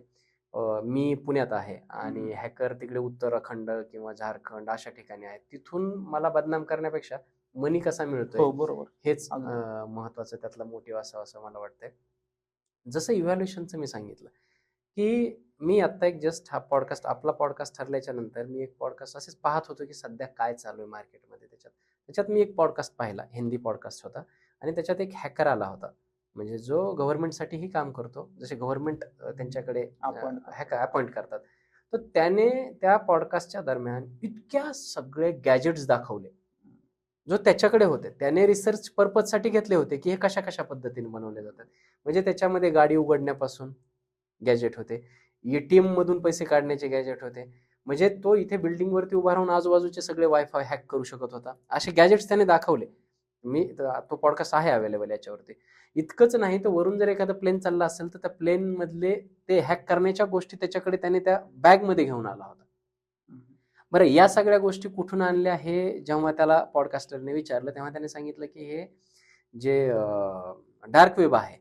मी पुण्यात आहे आणि हॅकर तिकडे उत्तराखंड किंवा झारखंड अशा ठिकाणी आहेत. तिथून मला बदनाम करण्यापेक्षा मनी कसा मिळतोय हो बरोबर. हेच अगदी. महत्वाचं त्यातला मोटिव्ह असावं असं मला वाटतंय. जसं इव्हॅल्युएशनचं मी सांगितलं, की मी आत्ता एक जस्ट हा पॉडकास्ट आपला पॉडकास्ट ठरल्याच्या नंतर मी एक पॉडकास्ट असेच पाहत होतो, की सध्या काय चालू आहे मार्केटमध्ये त्याच्यात मी एक पॉडकास्ट पाहिला, हिंदी पॉडकास्ट होता आणि त्याच्यात एक हॅकर आला होता. म्हणजे जो गव्हर्नमेंटसाठीही काम करतो. जसे गव्हर्नमेंट त्यांच्याकडे हॅकर अपॉइंट करतात. तर त्याने त्या पॉडकास्टच्या दरम्यान इतक्या सगळे गॅजेट्स दाखवले, जो त्याच्याकडे होते. त्याने रिसर्च पर्पजसाठी घेतले होते, की हे कशा पद्धतीने बनवले जातात. म्हणजे त्याच्यामध्ये गाडी उघडण्यापासून गॅजेट होते, एटीएम मधून पैसे काढण्याचे गॅजेट होते. म्हणजे तो इथे बिल्डिंगवरती उभा राहून आजूबाजूचे सगळे वायफाय हॅक करू शकत होता. असे गॅजेट्स त्याने दाखवले. तो पॉडकास्ट आहे अवेलेबल याच्यावरती. इतकंच नाही तर वरून जर एखादा प्लेन चालला असेल तर त्या प्लेन मधले ते हॅक करण्याच्या गोष्टी त्याच्याकडे त्याने त्या बॅगमध्ये घेऊन आला होता. बरं, या सगळ्या गोष्टी कुठून आणल्या हे जेव्हा त्याला पॉडकास्टरने विचारलं तेव्हा त्याने सांगितलं की हे जे डार्क वेब आहे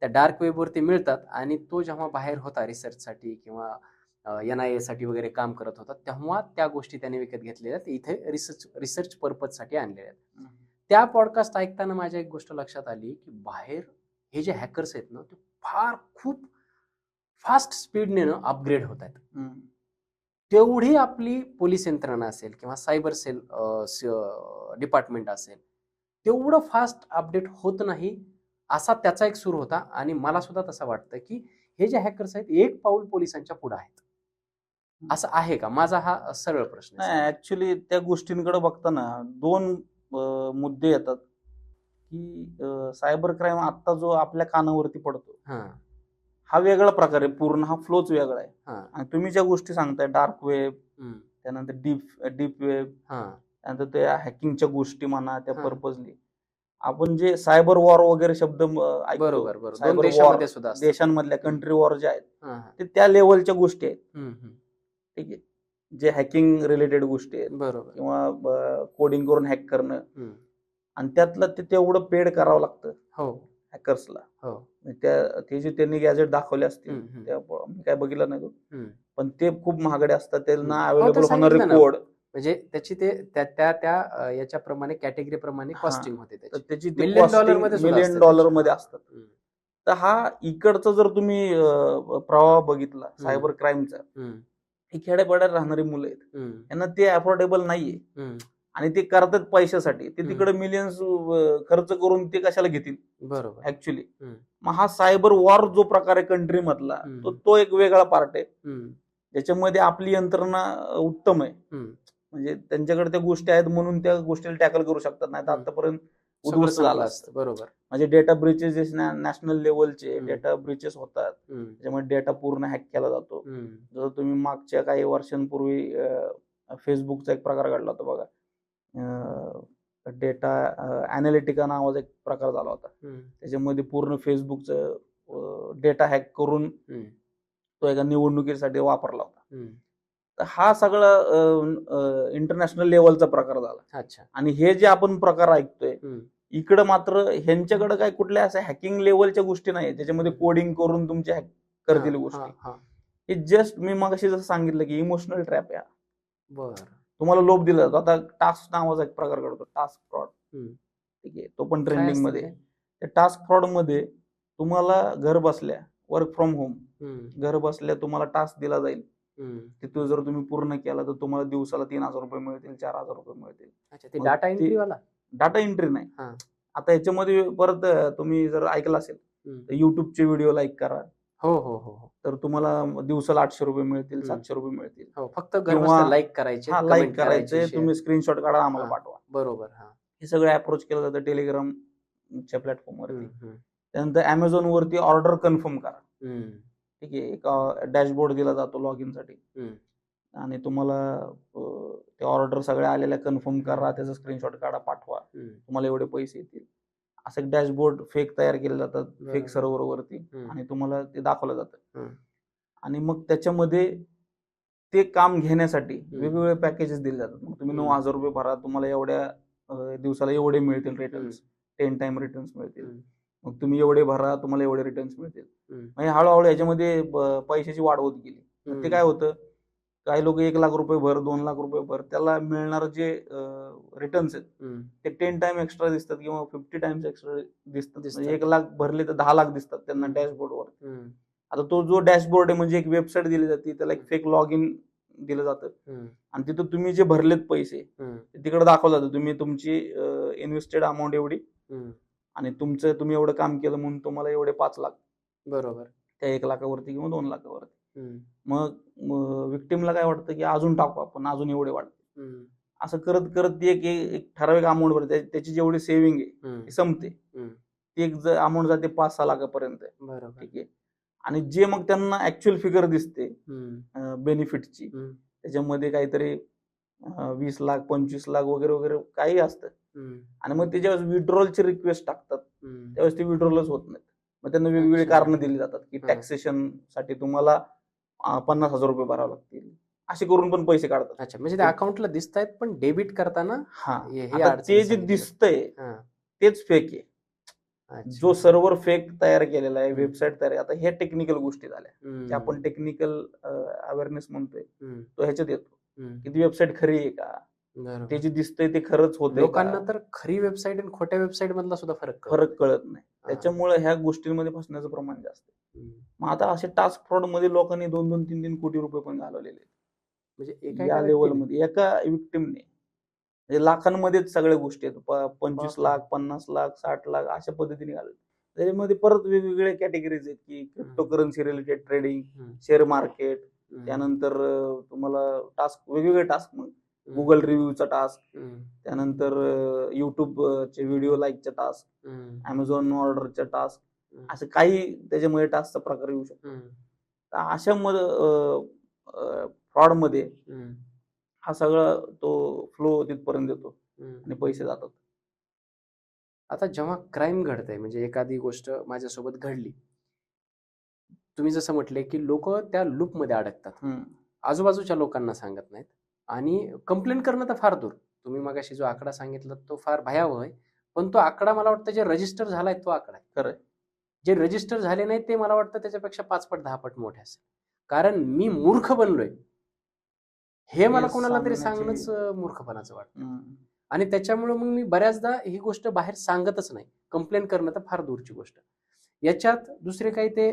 त्या डार्क वेबवरती मिळतात आणि तो जेव्हा बाहेर होता रिसर्चसाठी किंवा NIA साठी वगैरे काम करत होता तेव्हा त्या गोष्टी त्याने विकत घेतलेल्या आहेत, इथे रिसर्च पर्पजसाठी आणलेल्या आहेत. त्या पॉडकास्ट ऐकताना माझ्या एक गोष्ट लक्षात आली की बाहेर हे जे हॅकर्स आहेत ना ते खूप फास्ट स्पीडने अपग्रेड होत आहेत. तेवढी आपली पोलीस यंत्रणा असेल किंवा सायबर सेल डिपार्टमेंट असेल तेवढं फास्ट अपडेट होत नाही असा त्याचा एक सूर होता. आणि मला सुद्धा तसं वाटतं की हे जे हॅकर्स आहेत एक पाऊल पोलिसांच्या पुढे आहेत. असं आहे का? माझा हा सरळ प्रश्न आहे. नाही, ऍक्च्युली त्या गोष्टींकडे बघताना दोन मुद्दे येतात की सायबर क्राईम आता जो आपल्या कानावरती पडतो हा वेगळा प्रकार आहे, पूर्ण हा फ्लोच वेगळा आहे. आणि तुम्ही ज्या गोष्टी सांगताय डार्क वेब, त्यानंतर डीप वेब, त्यानंतर त्या हॅकिंगच्या गोष्टी म्हणा त्या पर्पजली आपण जे सायबर वॉर वगैरे शब्द ऐकतो, सायबर वॉर देशांमधल्या कंट्री वॉर जे आहेत ते त्या लेवलच्या गोष्टी आहेत. ठीक आहे, जे हॅकिंग रिलेटेड गोष्टी आहेत बरोबर किंवा कोडिंग करून हॅक करणं आणि त्यातलं ते तेवढं पेड करावं लागतं हॅकर्सला. ते जे त्यांनी गॅजेट दाखवले असतील मी काय बघितलं नाही तो, पण ते खूप महागडे असतात, त्यांना अवेलेबल होणारे कोड म्हणजे त्याची ते त्या याच्याप्रमाणे कॅटेगरी प्रमाणे कॉस्टिंग होते त्याची मिलियन डॉलर मध्ये असतात. तर हा इकडचा जर तुम्ही प्रवाह बघितला सायबर क्राईमचा, ही खेड्यापाड्यात राहणारी मुलं आहेत, यांना ते अफोर्डेबल नाहीये आणि ते करतात पैशासाठी. ते तिकडे मिलियन्स खर्च करून ते कशाला घेतील बरोबर ऍक्च्युली. मग हा सायबर वॉर जो प्रकार आहे कंट्री मधला तो एक वेगळा पार्ट आहे, ज्याच्यामध्ये आपली यंत्रणा उत्तम आहे. म्हणजे त्यांच्याकडे त्या गोष्टी आहेत म्हणून त्या गोष्टीला टॅकल करू शकतात, नाही तर आतापर्यंत उद्ध्वस्त झालं असतं. बरोबर. म्हणजे डेटा ब्रिचेस जे नॅशनल लेवलचे डेटा ब्रिचेस होतात, त्याच्यामुळे डेटा पूर्ण हॅक केला जातो. जर तुम्ही मागच्या काही वर्षांपूर्वी फेसबुकचा एक प्रकार घडला होता बघा, डेटा अॅनालिटिका नावाचा एक प्रकार झाला होता. त्याच्यामध्ये पूर्ण फेसबुकचं डेटा हॅक करून तो एका निवडणुकीसाठी वापरला होता. तर हा सगळा इंटरनॅशनल लेवलचा प्रकार झाला. आणि हे जे आपण प्रकार ऐकतोय इकडं मात्र ह्यांच्याकडे काय कुठल्या अशा हॅकिंग लेवलच्या गोष्टी नाही ज्याच्यामध्ये कोडिंग करून तुमचे हॅक करतील गोष्टी. हे जस्ट मी मगाशी जसं सांगितलं की इमोशनल ट्रॅप आहे. तुम्हाला लोभ दिला जातो. आता टास्क नावाचा एक प्रकार घडतो, टास्क फ्रॉड. ठीक आहे, तो पण ट्रेंडिंग मध्ये. त्या टास्क फ्रॉड मध्ये तुम्हाला घर बसल्या वर्क फ्रॉम होम, घर बसल्या तुम्हाला टास्क दिला जाईल. तिथून जर तुम्ही पूर्ण केला तर तुम्हाला दिवसाला 3,000 रुपये मिळतील, 4,000 रुपये मिळतील. डाटा एंट्री वाला? डाटा एंट्री नाही. आता याच्यामध्ये परत तुम्ही जर ऐकलं असेल तर युट्यूबचे व्हिडिओ लाईक करा, तर तुम्हाला दिवसाला 800 रुपये मिळतील, 700 रुपये मिळतील. फक्त लाईक करायचे, तुम्ही स्क्रीनशॉट काढा आम्हाला पाठवा. बरोबर. हे सगळं अप्रोच केलं जातं टेलिग्रामच्या प्लॅटफॉर्मवरती. त्यानंतर अमेझॉन वरती ऑर्डर कन्फर्म करा. ठीक आहे, एक डॅशबोर्ड दिला जातो लॉग इन साठी आणि तुम्हाला ते ऑर्डर सगळ्या आलेल्या कन्फर्म करा, त्याचा स्क्रीनशॉट काढा पाठवा, तुम्हाला एवढे पैसे येतील. असं एक डॅशबोर्ड फेक तयार केले जातात फेक सर्व्हर वरती आणि तुम्हाला ते दाखवलं जातं. आणि मग त्याच्यामध्ये ते काम घेण्यासाठी वेगवेगळे पॅकेजेस दिले जातात. मग तुम्ही 9,000 रुपये भरा, तुम्हाला एवढ्या दिवसाला एवढे मिळतील रिटर्न्स, 10 टाइम रिटर्न्स मिळतील. मग तुम्ही एवढे भरा, तुम्हाला एवढे रिटर्न्स मिळतील. हम्म. म्हणजे हळूहळू याच्यामध्ये पैशाची वाढ होत गेली. मग ते हम्म. काय होतं, काही लोक 1 लाख रुपये भर, 2 लाख रुपये भर, त्याला मिळणार जे रिटर्न्स आहेत हम्म. ते 10 टाइम एक्स्ट्रा दिसतात किंवा 50 टाइम्स एक्स्ट्रा दिसतात. दिसतात. म्हणजे 1 लाख भरले तर 10 लाख दिसतात त्यांना हम्म. डॅशबोर्डवर. हम्म. आता तो जो डॅशबोर्ड आहे म्हणजे एक वेबसाईट दिली जाते, त्याला एक फेक लॉग इन दिलं जातं हम्म. आणि तिथं तुम्ही जे भरलेत पैसे हम्म. ते तिकडे दाखवलं जातं. तुम्ही तुमची इन्व्हेस्टेड अमाऊंट एवढी हम्म. आणि तुम्ही एवढं काम केलं म्हणून तुम्हाला एवढे 5 लाख बरोबर. त्या 1 लाखावरती किंवा 2 लाखावरती. हम्म. मग विक्टिमला काय वाटतं की अजून टाकू आपण, अजून एवढे वाढते. हम्म. असं करत करत ती एक ठराविक अमाऊंट भरते, त्याची जेवढी सेव्हिंग आहे हम्म. ती संपते. हम्म. ती एक अमाऊंट जाते 5-6 लाखापर्यंत. बरोबर. ठीक आहे. आणि जे मग त्यांना ऍक्च्युअल फिगर दिसते हम्म. बेनिफिटची, हम्म. त्याच्यामध्ये काहीतरी 20 लाख 25 लाख वगैरे वगैरे काही असतं. हम्म. आणि मग ते ज्यावेळेस विड्रॉलची रिक्वेस्ट टाकतात हम्म. त्यावेळेस ते विड्रॉलच होत नाहीत. मग त्यांना वेगवेगळी अच्छा. कारणं दिली जातात की हा. टॅक्सेशन साठी तुम्हाला 50,000 रुपये भरावे लागतील, असे करून पण पैसे काढतात. अच्छा, म्हणजे ते अकाउंटला दिसतायत पण डेबिट करताना हा, हे आता अडचणी ते जे सांगितल्या. दिसतंय हा. तेच फेक आहे. अच्छा. जो सर्व्हर फेक तयार केलेला आहे, हम्म. वेबसाईट तयार आहे. आता ह्या टेक्निकल गोष्टी झाल्या, हम्म. की आपण टेक्निकल अवेअरनेस म्हणतोय, हम्म. तो ह्याच्यात येतो हम्म. की ती वेबसाईट खरी आहे का, ते बरोबर. जे दिसतंय ते खरंच होतंय लोकांना का, तर खरी वेबसाईट आणि खोट्या वेबसाईट मधला सुद्धा फरक कळत फरक नाही. कळत नाही. हा. त्याच्यामुळे ह्या गोष्टींमध्ये फसण्याचं प्रमाण जास्त आहे. हम्म. मग आता असे टास्क फ्रॉड मध्ये लोकांनी 2-2, 3-3 कोटी रुपये पण घालवलेले आहेत. म्हणजे एका या एका व्यक्तीने. लेवलमध्ये एका विक्टिमने. म्हणजे लाखांमध्येच सगळ्या गोष्टी आहेत. 25 बापरे. लाख 50 लाख 60 लाख अशा पद्धतीने घालवले. त्याच्यामध्ये परत वेगवेगळे कॅटेगरीज आहेत की क्रिप्टो करन्सी रिलेटेड ट्रेडिंग, हम्म. शेअर मार्केट, हम्म. त्यानंतर तुम्हाला टास्क वेगवेगळे टास्क, मग हम्म. गुगल रिव्ह्यूचा टास्क, हम्म. त्यानंतर युट्यूबचे व्हिडिओ लाईकचा टास्क, हम्म. अमेझॉन ऑर्डरचा टास्क, हम्म. असं काही त्याच्यामध्ये टास्कचा प्रकार येऊ शकतो. हम्म. तर अशा फ्रॉड मध्ये हम्म. हा सगळा तो फ्लो तिथपर्यंत येतो हम्म. आणि पैसे जातात. आता जेव्हा क्राईम घडतंय म्हणजे एखादी गोष्ट माझ्यासोबत घडली, तुम्ही जसं म्हटले की लोक त्या लूप मध्ये अडकतात, हम्म. आजूबाजूच्या लोकांना सांगत नाहीत आणि कंप्लेंट करणं तर फार दूर. तुम्ही मगाशी जो आकडा सांगितला तो फार भयावह आहे, पण तो आकडा मला वाटतं जे रजिस्टर झालाय तो आकडा आहे. खरंय. जे रजिस्टर झाले नाहीत ते मला वाटतं त्याच्यापेक्षा 5 पट 10 पट मोठे असेल. कारण मी मूर्ख बनलोय हे मला हे कोणाला तरी सांगण्याची- सांगणंच मूर्खपणाचं वाटतं. हम्म. आणि त्याच्यामुळे मग मी बऱ्याचदा ही गोष्ट बाहेर सांगतच नाही. कंप्लेंट करणं तर फार दूरची गोष्ट. याच्यात दुसरे काही ते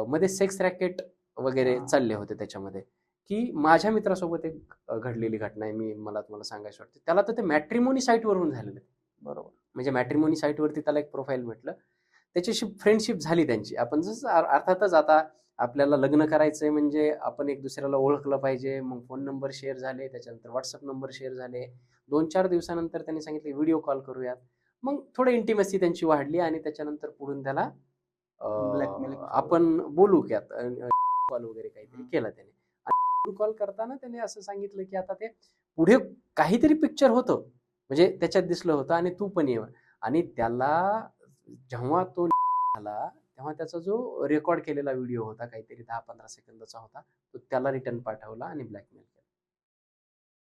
मध्ये सेक्स रॅकेट वगैरे हा. चालले होते त्याच्यामध्ये, की माझ्या मित्रासोबत एक घडलेली घटना आहे, मला तुम्हाला सांगायची वाटते. त्याला तर ते मॅट्रिमोनी साईटवरून झालेलं आहे. बरोबर. म्हणजे मॅट्रिमोनी साईटवरती त्याला एक प्रोफाईल भेटलं, त्याच्याशी फ्रेंडशिप झाली त्यांची. आपण जसं अर्थातच आता आपल्याला लग्न करायचंय म्हणजे आपण एक दुसऱ्याला ओळखलं पाहिजे. मग फोन नंबर शेअर झाले, त्याच्यानंतर व्हॉट्सअप नंबर शेअर झाले. 2-4 दिवसानंतर त्यांनी सांगितले व्हिडिओ कॉल करूयात. मग थोडं इंटिमेसी त्यांची वाढली आणि त्याच्यानंतर पुढून त्याला Blackmailing आपण बोलू की आता कॉल वगैरे काहीतरी केला त्याने. आणि कॉल करताना त्याने असं सांगितलं की आता ते पुढे काहीतरी पिक्चर होतं, म्हणजे त्याच्यात दिसलं होतं आणि तू पण ये. आणि त्याला जेव्हा तो झाला तेव्हा त्याचा जो रेकॉर्ड केलेला व्हिडिओ होता काहीतरी 10-15 सेकंदाचा होता, तो त्याला रिटर्न पाठवला आणि ब्लॅकमेल केला.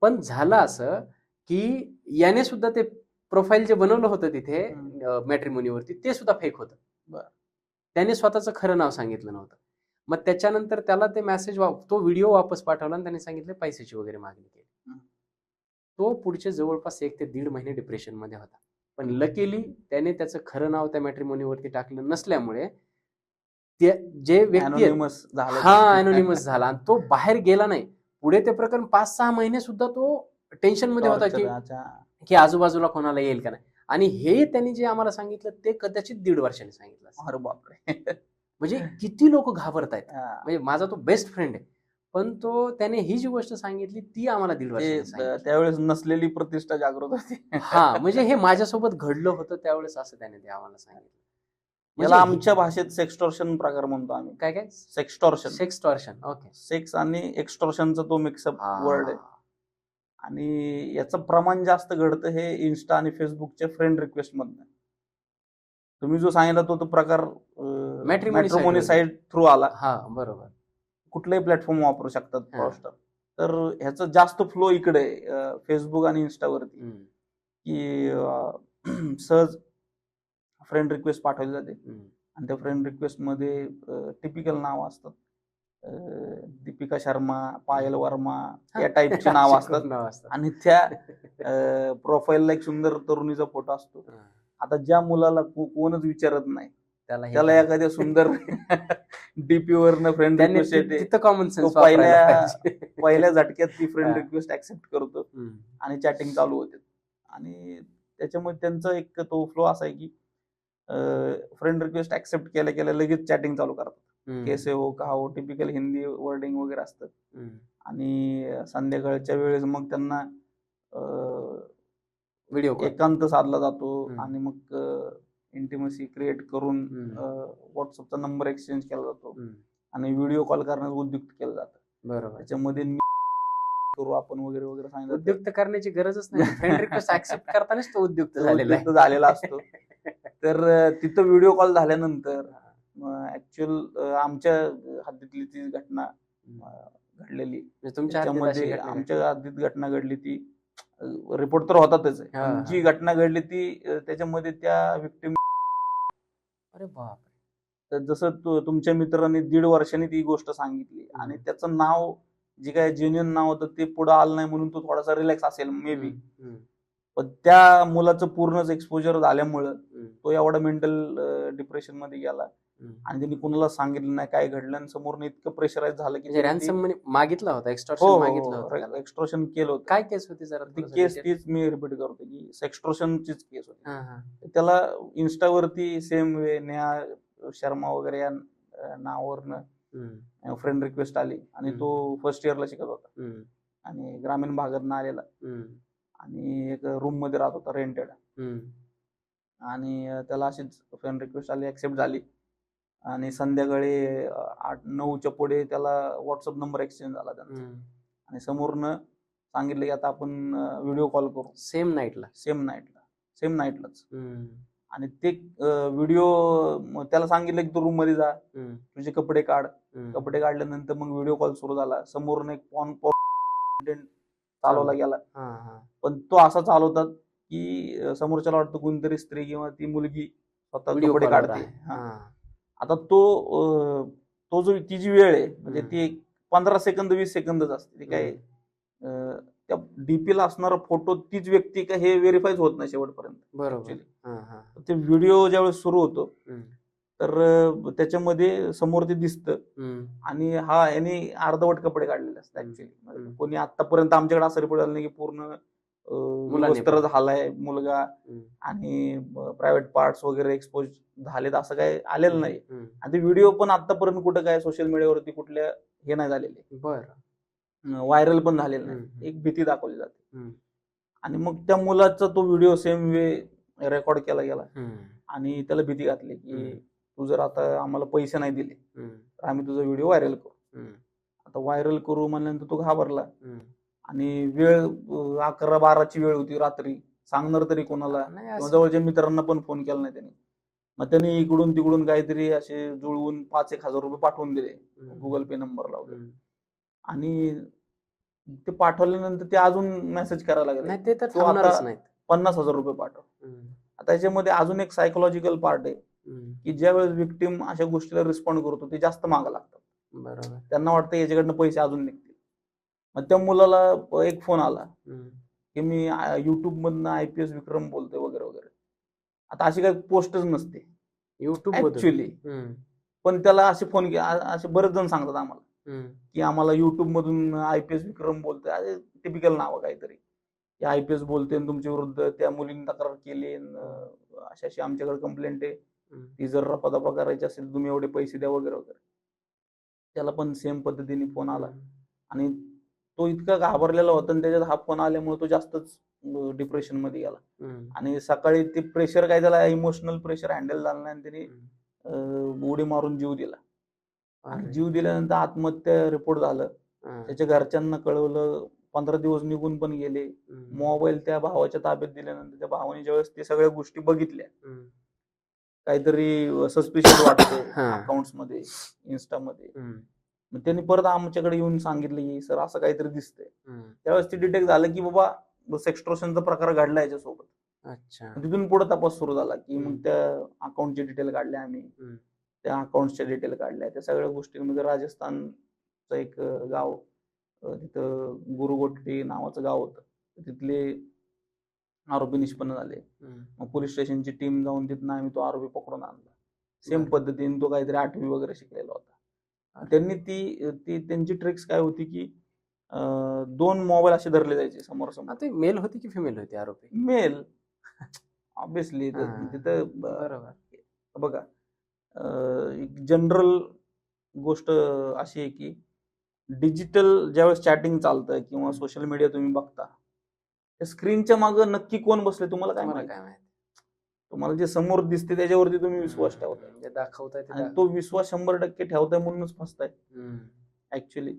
पण झालं असं की याने सुद्धा ते प्रोफाईल जे बनवलं होतं तिथे मॅट्रिमोनीवरती ते सुद्धा फेक होतं. त्याने स्वतःचं खरं नाव सांगितलं नव्हतं. मग त्याच्यानंतर त्याला ते मेसेज तो व्हिडिओ वापस पाठवला आणि त्याने सांगितले पैशाची वगैरे मागणी केली. तो पुढचे जवळपास 1 ते 1.5 महिने डिप्रेशन मध्ये होता. पण लकीली त्याने त्याचं खरं नाव त्या मॅट्रिमोनीवरती टाकलं नसल्यामुळे ते जे व्यक्ती अनोनिमस झाला आणि तो बाहेर गेला नाही. पुढे ते प्रकरण 5-6 महिने सुद्धा तो टेन्शन मध्ये होता की आजूबाजूला कोणाला येईल का नाही. आणि हे त्यांनी जे आम्हाला सांगितलं ते कदाचित 1.5 वर्षांनी सांगितलं. अरे बापरे. म्हणजे किती लोक घाबरतायत. म्हणजे माझा तो बेस्ट फ्रेंड आहे, पण त्याने ही जी गोष्ट सांगितली ती आम्हाला 1.5 वर्षांनी सांगितली. त्यावेळेस नसलेली प्रतिष्ठा जागृत होती. हा, म्हणजे हे माझ्यासोबत घडलं होतं त्यावेळेस असं त्याने ते आम्हाला सांगितलं. याला आमच्या भाषेत सेक्सटॉर्शन प्रकार म्हणतो आम्ही. काय सेक्सटॉर्शन. ओके. सेक्स आणि एक्सटॉर्शनचा तो मिक्सअप वर्ड आहे. आणि याचं प्रमाण जास्त घडतं हे इन्स्टा आणि फेसबुकच्या फ्रेंड रिक्वेस्ट मधनं. तुम्ही जो सांगितला तो प्रकार मॅट्रिमोनी साईट थ्रू आला. हा, बरोबर. कुठलाही प्लॅटफॉर्म वापरू शकतात फ्रॉडस्टर. तर ह्याचा जास्त फ्लो इकडे फेसबुक आणि इन्स्टावरती, की सहज फ्रेंड रिक्वेस्ट पाठवली जाते आणि त्या फ्रेंड रिक्वेस्ट मध्ये टिपिकल नाव असतात. दीपिका शर्मा, पायल वर्मा या टाईपची नाव अशी असतात खूप नाव असतात. आणि त्या प्रोफाईलला एक सुंदर तरुणीचा फोटो असतो. आता ज्या मुलाला कोणच विचारत नाही त्याला एखाद्या सुंदर डीपी वरनं फ्रेंड त्यांनी रिक्वेस्ट येते, तिथं कॉमन तो सेन्स वापरायला पाहिजे. पहिल्या झटक्यात ती फ्रेंड हा. रिक्वेस्ट ऍक्सेप्ट करतो हम्म. आणि चॅटिंग चालू होते. आणि त्याच्यामुळे त्यांचा एक तो फ्लो असा आहे की फ्रेंड रिक्वेस्ट ऍक्सेप्ट केल्या केल्या लगेच चॅटिंग चालू करतात. कैसे हो, कहा हो, टिपिकल हिंदी वर्डिंग वगैरे असतं. आणि संध्याकाळच्या वेळेस मग त्यांना व्हिडिओ कॉल एकांत साधला जातो हम्म. आणि मग इंटिमसी क्रिएट करून व्हॉट्सअपचा नंबर एक्सचेंज केला जातो आणि व्हिडिओ कॉल करण्यास उद्युक्त केलं जातं. बरोबर. त्याच्यामध्ये करू आपण वगैरे वगैरे सांगितलं उद्युक्त करण्याची गरजच नाही. फ्रेंड रिक्वेस्ट ऍक्सेप्ट करतानाच तो उद्युक्त झालेला असतो. तर तिथं व्हिडिओ कॉल झाल्यानंतर ऍक्च्युअल आमच्या हद्दीतली ती घटना घडलेली. त्याच्यामध्ये आमच्या हद्दीत घटना घडली ती रिपोर्ट तर होतातच आहे. पण जी घटना घडली ती त्याच्यामध्ये त्या विक्टिम, अरे बाप, तर जसं तुमच्या मित्रांनी 1.5 वर्षांनी ती गोष्ट सांगितली आणि त्याचं नाव जे काय जेन्युइन नाव होतं ते पुढे आलं नाही म्हणून तो थोडासा रिलॅक्स असेल मे बी. पण त्या मुलाचं पूर्णच एक्सपोजर झाल्यामुळं तो एवढा मेंटल डिप्रेशन मध्ये गेला आणि त्यांनी कुणाला सांगितलं नाही काय घडलं आणि समोर इतकं प्रेशराईज झालं की रॅन्सम मनी मागितला होता, एक्स्टॉर्शन मागितलं होतं. एक्स्टॉर्शन केलं होतं. काय केस होती जरा? ती केस तीच मी रिपीट करतो की एक्स्टॉर्शनचीच केस होती. त्याला इन्स्टावरती सेम वे नेहा शर्मा वगैरे या नावावरनं फ्रेंड रिक्वेस्ट आली आणि तो फर्स्ट इयरला शिकत होता आणि ग्रामीण भागातनं आलेला आणि एक रूम मध्ये राहत होता रेंटेड आणि त्याला अशीच फ्रेंड रिक्वेस्ट आली, ऍक्सेप्ट झाली आणि संध्याकाळी 8-9च्या पुढे त्याला व्हॉट्सअप नंबर एक्सचेंज झाला त्यांचा आणि समोरनं सांगितलं की आता आपण व्हिडिओ कॉल करू. सेम नाईटलाच आणि ते व्हिडिओ त्याला सांगितलं की तू रूम मध्ये जा, तुझे कपडे काढ. कपडे काढल्यानंतर मग व्हिडिओ कॉल सुरू झाला. समोरनं एक कंटेंट चालवला गेला. पण तो असा चालवतात की समोरच्याला वाटतं कोणतरी स्त्री किंवा ती मुलगी स्वतः कपडे काढते. आता तो जो ती जी वेळ आहे म्हणजे ती 15 सेकंद 20 सेकंदच असते. ती काय त्या डीपीला असणारा फोटो तीच व्यक्ती का हे व्हेरीफाईच होत नाही शेवटपर्यंत. बरोबर. ते व्हिडिओ ज्यावेळेस सुरू होतो तर त्याच्यामध्ये समोर ते दिसतं आणि याने अर्धवट कपडे काढलेले असतात ऍक्च्युअली. कोणी आतापर्यंत आमच्याकडे असं रिपोर्ट झालं नाही की पूर्ण वस्त्र झालाय मुलगा आणि प्रायव्हेट पार्ट्स वगैरे एक्सपोज झालेत असं काय आलेलं नाही. आणि ते व्हिडिओ पण आतापर्यंत कुठं काय सोशल मीडियावरती कुठल्या हे नाही झालेले, व्हायरल पण झालेलं नाही. एक भीती दाखवली जाते आणि मग त्या मुलाचा तो व्हिडिओ सेम वे रेकॉर्ड केला गेला आणि त्याला भीती घातली की तू जर आता आम्हाला पैसे नाही दिले तर आम्ही तुझा व्हिडिओ व्हायरल करू. आता व्हायरल करू म्हणल्यानंतर तो घाबरला आणि वेळ 11-12ची वेळ होती रात्री. सांगणार तरी कोणाला, जवळच्या मित्रांना पण फोन केला नाही त्यांनी. मग त्यांनी इकडून तिकडून काहीतरी असे जुळवून 5-1 हजार रुपये पाठवून दिले गुगल पे नंबरला वगैरे आणि ते पाठवल्यानंतर ते अजून मेसेज करायला लागले तो आता 50,000 रुपये पाठव. आता याच्यामध्ये अजून एक सायकोलॉजिकल पार्ट आहे की ज्यावेळेस विक्टिम अशा गोष्टीला रिस्पॉन्ड करतो ते जास्त मागं लागतात. बरोबर. त्यांना वाटतं याच्याकडनं पैसे अजून निघतील. मग त्या मुलाला एक फोन आला की मी युट्यूब मधनं IPS विक्रम बोलतोय वगैरे वगैरे. आता अशी काही पोस्टच नसते युट्यूब ऍक्च्युअली, पण त्याला असे फोन असे बरेच जण सांगतात आम्हाला की आम्हाला युट्यूब मधून IPS विक्रम बोलतोय. अरे टिपिकल नाव काहीतरी IPS बोलते तुमच्या विरुद्ध त्या मुलीने तक्रार केली, अशी आमच्याकडे कंप्लेंट आहे, ती जर रपादपा करायची असेल तुम्ही एवढे पैसे द्या वगैरे वगैरे. त्याला पण सेम पद्धतीने फोन आला आणि तो इतका घाबरलेला होता आणि त्याच्यात हा फोन आल्यामुळे तो जास्तच डिप्रेशन मध्ये गेला आणि सकाळी ते प्रेशर काय झाला, इमोशनल प्रेशर हँडल झाला नाही आणि त्याने उडी मारून जीव दिला. आणि जीव दिल्यानंतर आत्महत्या रिपोर्ट झालं. त्याच्या घरच्यांना कळवलं. 15 दिवस निघून पण गेले. मोबाईल त्या भावाच्या ताब्यात दिल्यानंतर त्या भावाने ज्यावेळेस ते सगळ्या गोष्टी बघितल्या काहीतरी सस्पिशियस वाटतं अकाउंट्स मध्ये इन्स्टामध्ये, मग त्यांनी परत आमच्याकडे येऊन सांगितलं की सर असं काहीतरी दिसतंय. त्यावेळेस ते डिटेक्ट झालं की बाबा सेक्स्ट्रोशनचा प्रकार घडला याच्यासोबत. अच्छा. तिथून पुढे तपास सुरू झाला की मग हम्म. त्या अकाउंटचे डिटेल काढले आम्ही, हम्म. त्या अकाउंटच्या डिटेल काढल्या, त्या सगळ्या गोष्टींमध्ये राजस्थानचं एक गाव, तिथं गुरुगोट्टी नावाचं गाव होतं, तिथले आरोपी निष्पन्न झाले. हम्म. मग पोलीस स्टेशनची टीम जाऊन तिथनं आम्ही तो आरोपी पकडून आणला. सेम बरं. पद्धतीने तो काहीतरी 8वी वगैरे शिकलेला होता. त्यांनी ती त्यांची ट्रिक्स काय होती की 2 मोबाईल असे धरले जायचे समोर समोर. ते मेल होती की फिमेल होती आरोपी? Male obviously. हा. तिथं बरोबर. बघा, एक जनरल गोष्ट अशी आहे की डिजिटल ज्यावेळेस चॅटिंग चालतं किंवा सोशल मीडिया तुम्ही बघता, त्या स्क्रीनच्या मागं नक्की कोण बसले तुम्हाला काय तुम्हाला माहिती? काय माहिती? तुम्हाला जे समोर दिसते त्याच्यावरती तुम्ही विश्वास ठेवताय, जे दाखवताय ते आणि तो विश्वास 100% ठेवताय म्हणूनच फसताय ऍक्च्युली.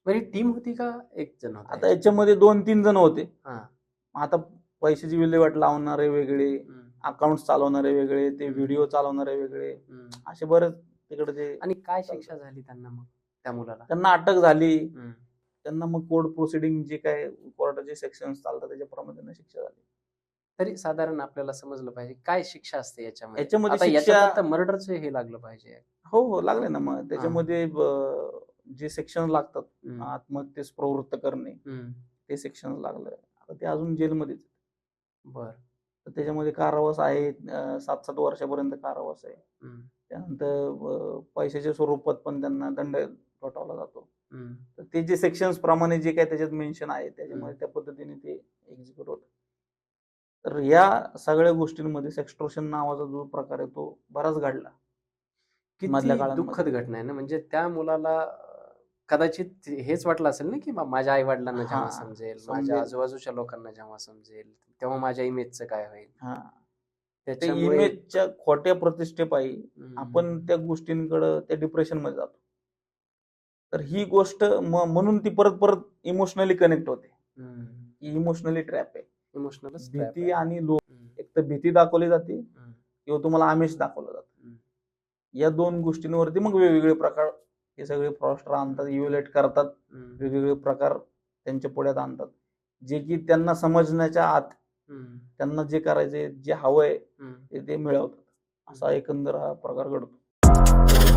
बरी टीम होती का एक जण होता? आता याच्यामध्ये 2-3 जण होते. हा. आता पैशाची विल्हेवाट लावणारे वेगळे, अकाउंट चालवणारे वेगळे, ते व्हिडिओ चालवणारे वेगळे, असे बरेच तिकडे ते. आणि काय शिक्षा झाली त्यांना मग त्या मुलाला? त्यांना अटक झाली. त्यांना मग कोर्ट प्रोसिडिंग जे काय कोर्टाचे सेक्शन चालतात त्याच्याप्रमाणे त्यांना शिक्षा झाली. तरी साधारण आपल्याला समजलं पाहिजे काय शिक्षा असते याच्यामध्ये. याच्यामध्ये आता शिक्षा- याच्यात मर्डरचं हे लागलं पाहिजे. हो लागले ना. मग त्याच्यामध्ये जे सेक्शन लागतात, आत्महत्येस प्रवृत्त करणे, ते सेक्शन लागलं. आता ते अजून जेलमध्येच. बर. तर त्याच्यामध्ये कारावास आहे, 7-7 वर्षापर्यंत कारावास आहे. त्यानंतर पैशाच्या स्वरूपात पण त्यांना दंड ठोठावला जातो. तर ते जे सेक्शन्स प्रमाणे जे काही त्याच्यात मेन्शन आहे त्याच्यामध्ये त्या पद्धतीने ते एक्झिक्यूट होतं. तर या सगळ्या गोष्टींमध्ये सेक्स्टोर्शन नावाचा जो प्रकार आहे तो बराच घडला मधल्या किती काळामध्ये. दुःखद घटना आहे ना. म्हणजे त्या मुलाला कदाचित हेच वाटलं असेल ना की माझ्या आई वडिलांना जेव्हा समजेल, माझ्या आजूबाजूच्या लोकांना जेव्हा समजेल, तेव्हा माझ्या इमेजचं काय होईल. ते त्याच्यामुळे इमेजच्या खोट्या प्रतिष्ठेपायी आपण त्या गोष्टींकडे, त्या डिप्रेशन मध्ये जातो. तर ही गोष्ट म्हणून ती परत परत इमोशनली कनेक्ट होते. इमोशनली ट्रॅप आहे. इमोशनल भीती आणि एक तर भीती दाखवली जाते किंवा तुम्हाला आमिष दाखवलं जातं. या 2 गोष्टींवरती मग वेगवेगळे प्रकार हे सगळे फ्रॉस्टर आणतात, इव्हॅल्युएट करतात, वेगवेगळे प्रकार त्यांच्या पुढ्यात आणतात, जे की त्यांना समजण्याच्या आत त्यांना जे करायचे, जे हवंय ते मिळवतात. असा एकंदर हा प्रकार घडतो.